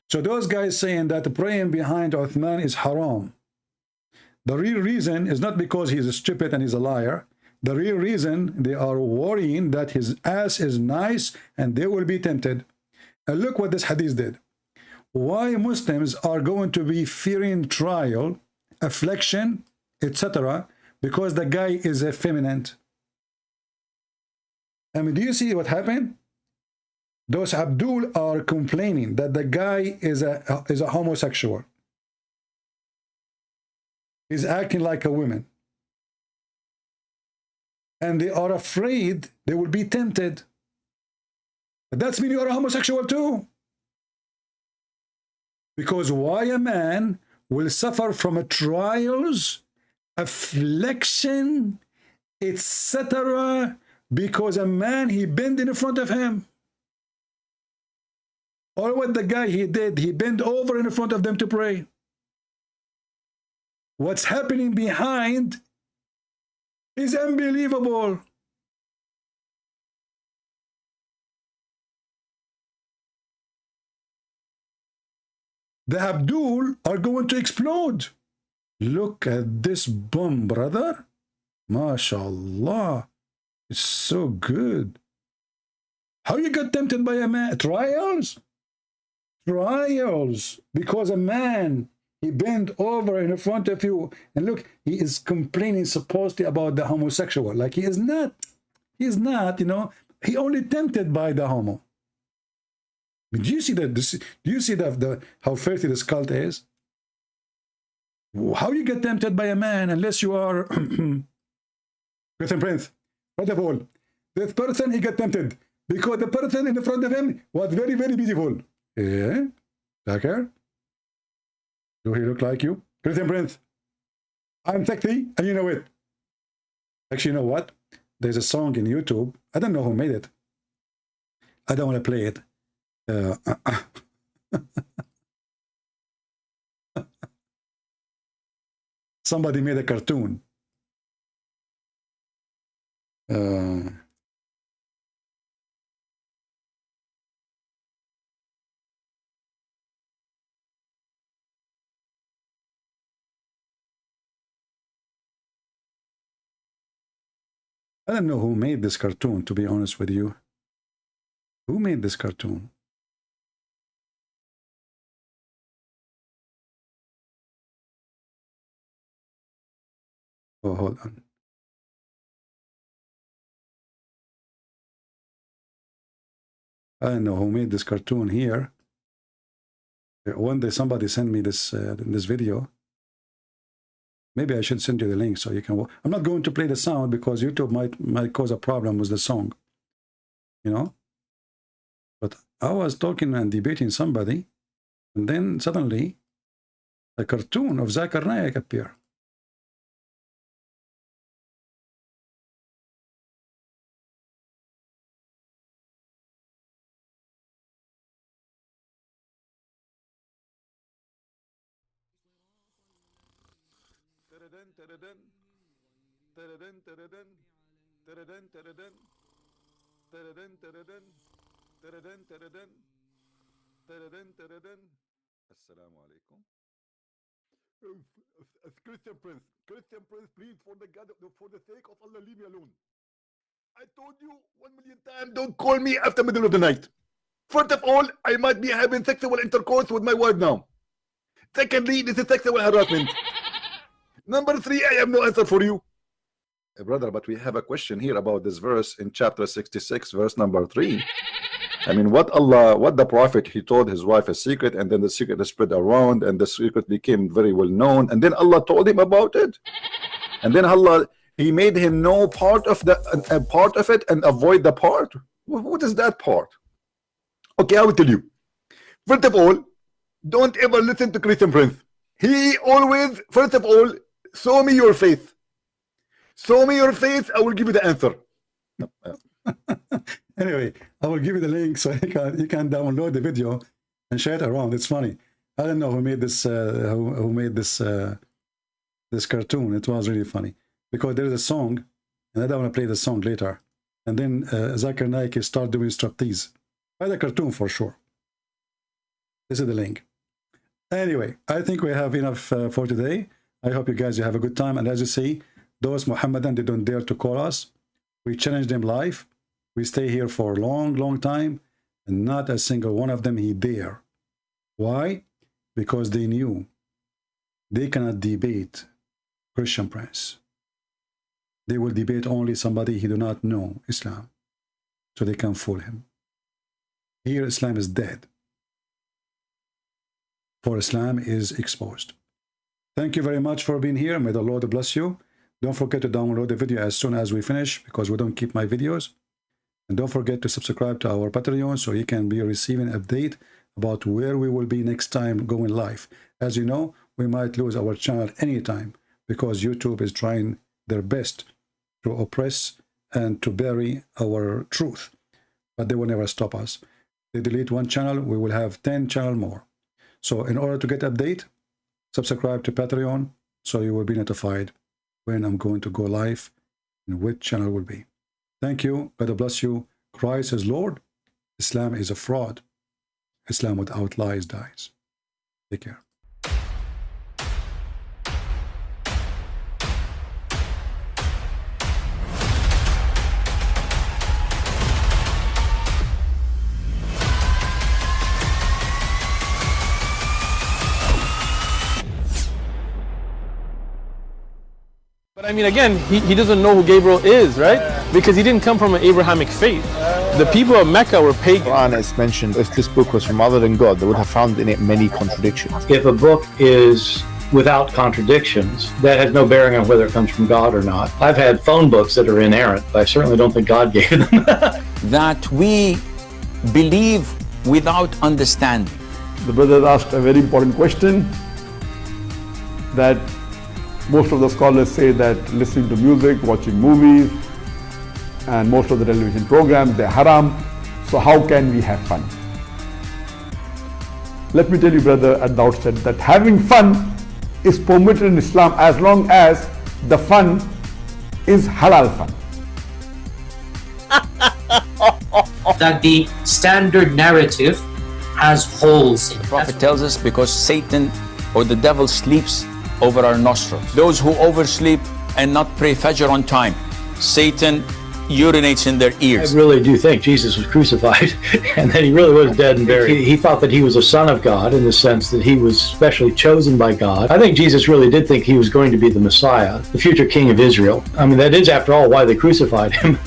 So those guys saying that praying behind Uthman is haram. The real reason is not because he's stupid and he's a liar. The real reason, they are worrying that his ass is nice and they will be tempted. And look what this hadith did. Why Muslims are going to be fearing trial, affliction, etc. because the guy is effeminate. I mean, do you see what happened? Those Abdul are complaining that the guy is a homosexual. He's acting like a woman. And they are afraid they will be tempted. But that's mean you are a homosexual too. Because why a man will suffer from a trials, affliction, etc. because a man, he bent in front of him. Or what the guy he did, he bent over in front of them to pray. What's happening behind is unbelievable. The Abdul are going to explode. Look at this bum, brother. MashaAllah. It's so good. How you got tempted by a man? Trials? Trials. Because a man, he bent over in front of you. And look, he is complaining supposedly about the homosexual. Like he is not. He is not, you know. He only tempted by the homo. Do you see that? Do you see that how filthy this cult is? How you get tempted by a man unless you are Christian Prince? First of all, this person he got tempted because the person in front of him was very, very beautiful. Yeah, Tucker. Do he look like you, Christian Prince? I'm sexy, and you know it. Actually, you know what? There's a song in YouTube. I don't know who made it. I don't want to play it. Somebody made a cartoon. I don't know who made this cartoon, to be honest with you. Who made this cartoon? Oh, hold on. I don't know who made this cartoon here. One day somebody sent me this this video. Maybe I should send you the link so you can watch. I'm not going to play the sound because YouTube might cause a problem with the song, you know. But I was talking and debating somebody, and then suddenly a cartoon of Zakir Naik appeared. Assalamu alaikum. Christian Prince, please, for the sake of Allah, leave me alone. I told you 1,000,000 times, don't call me after middle of the night. First of all, I might be having sexual intercourse with my wife now. Secondly, this is sexual harassment. Number 3, I have no answer for you. Brother, but we have a question here about this verse in chapter 66, verse number 3. I mean, what the prophet, he told his wife a secret, and then the secret is spread around, and the secret became very well known, and then Allah told him about it, and then Allah, he made him know part of it and avoid the part. What is that part? Okay, I will tell you. First of all, don't ever listen to Christian Prince. He always, first of all, show me your face. Show me your face, I will give you the answer. Anyway, I will give you the link so you can download the video and share it around. It's funny. I don't know who made this this cartoon. It was really funny because there is a song, and I don't want to play the song later. And then Zakir Naik start doing striptease. By the cartoon for sure. This is the link. Anyway, I think we have enough for today. I hope you guys have a good time. And as you see, those Mohammedan, they don't dare to call us. We challenge them live. We stay here for a long time, and not a single one of them he dare. Why? Because they knew they cannot debate Christian Prince. They will debate only somebody he do not know Islam, so they can fool him. Here Islam is dead, for Islam is exposed. Thank you very much for being here. May the Lord bless you. Don't forget to download the video as soon as we finish, because we don't keep my videos. And don't forget to subscribe to our Patreon so you can be receiving an update about where we will be next time going live. As you know, we might lose our channel anytime because YouTube is trying their best to oppress and to bury our truth. But they will never stop us. They delete one channel, we will have 10 channels more. So in order to get update, subscribe to Patreon so you will be notified when I'm going to go live and which channel will be. Thank you. God bless you. Christ is Lord. Islam is a fraud. Islam without lies dies. Take care. But I mean, again, he doesn't know who Gabriel is, right? Because he didn't come from an Abrahamic faith. The people of Mecca were pagan. Quran is mentioned, if this book was from other than God, they would have found in it many contradictions. If a book is without contradictions, that has no bearing on whether it comes from God or not. I've had phone books that are inerrant, but I certainly don't think God gave them. That we believe without understanding. The brother asked a very important question, that most of the scholars say that listening to music, watching movies, and most of the television programs, they're haram. So how can we have fun? Let me tell you, brother, at the outset, that having fun is permitted in Islam as long as the fun is halal fun. That the standard narrative has holes in it. The Prophet tells us because Satan or the devil sleeps over our nostrils. Those who oversleep and not pray Fajr on time, Satan urinates in their ears. I really do think Jesus was crucified and that he really was dead and buried. He thought that he was a son of God in the sense that he was specially chosen by God. I think Jesus really did think he was going to be the Messiah, the future king of Israel. I mean, that is, after all, why they crucified him.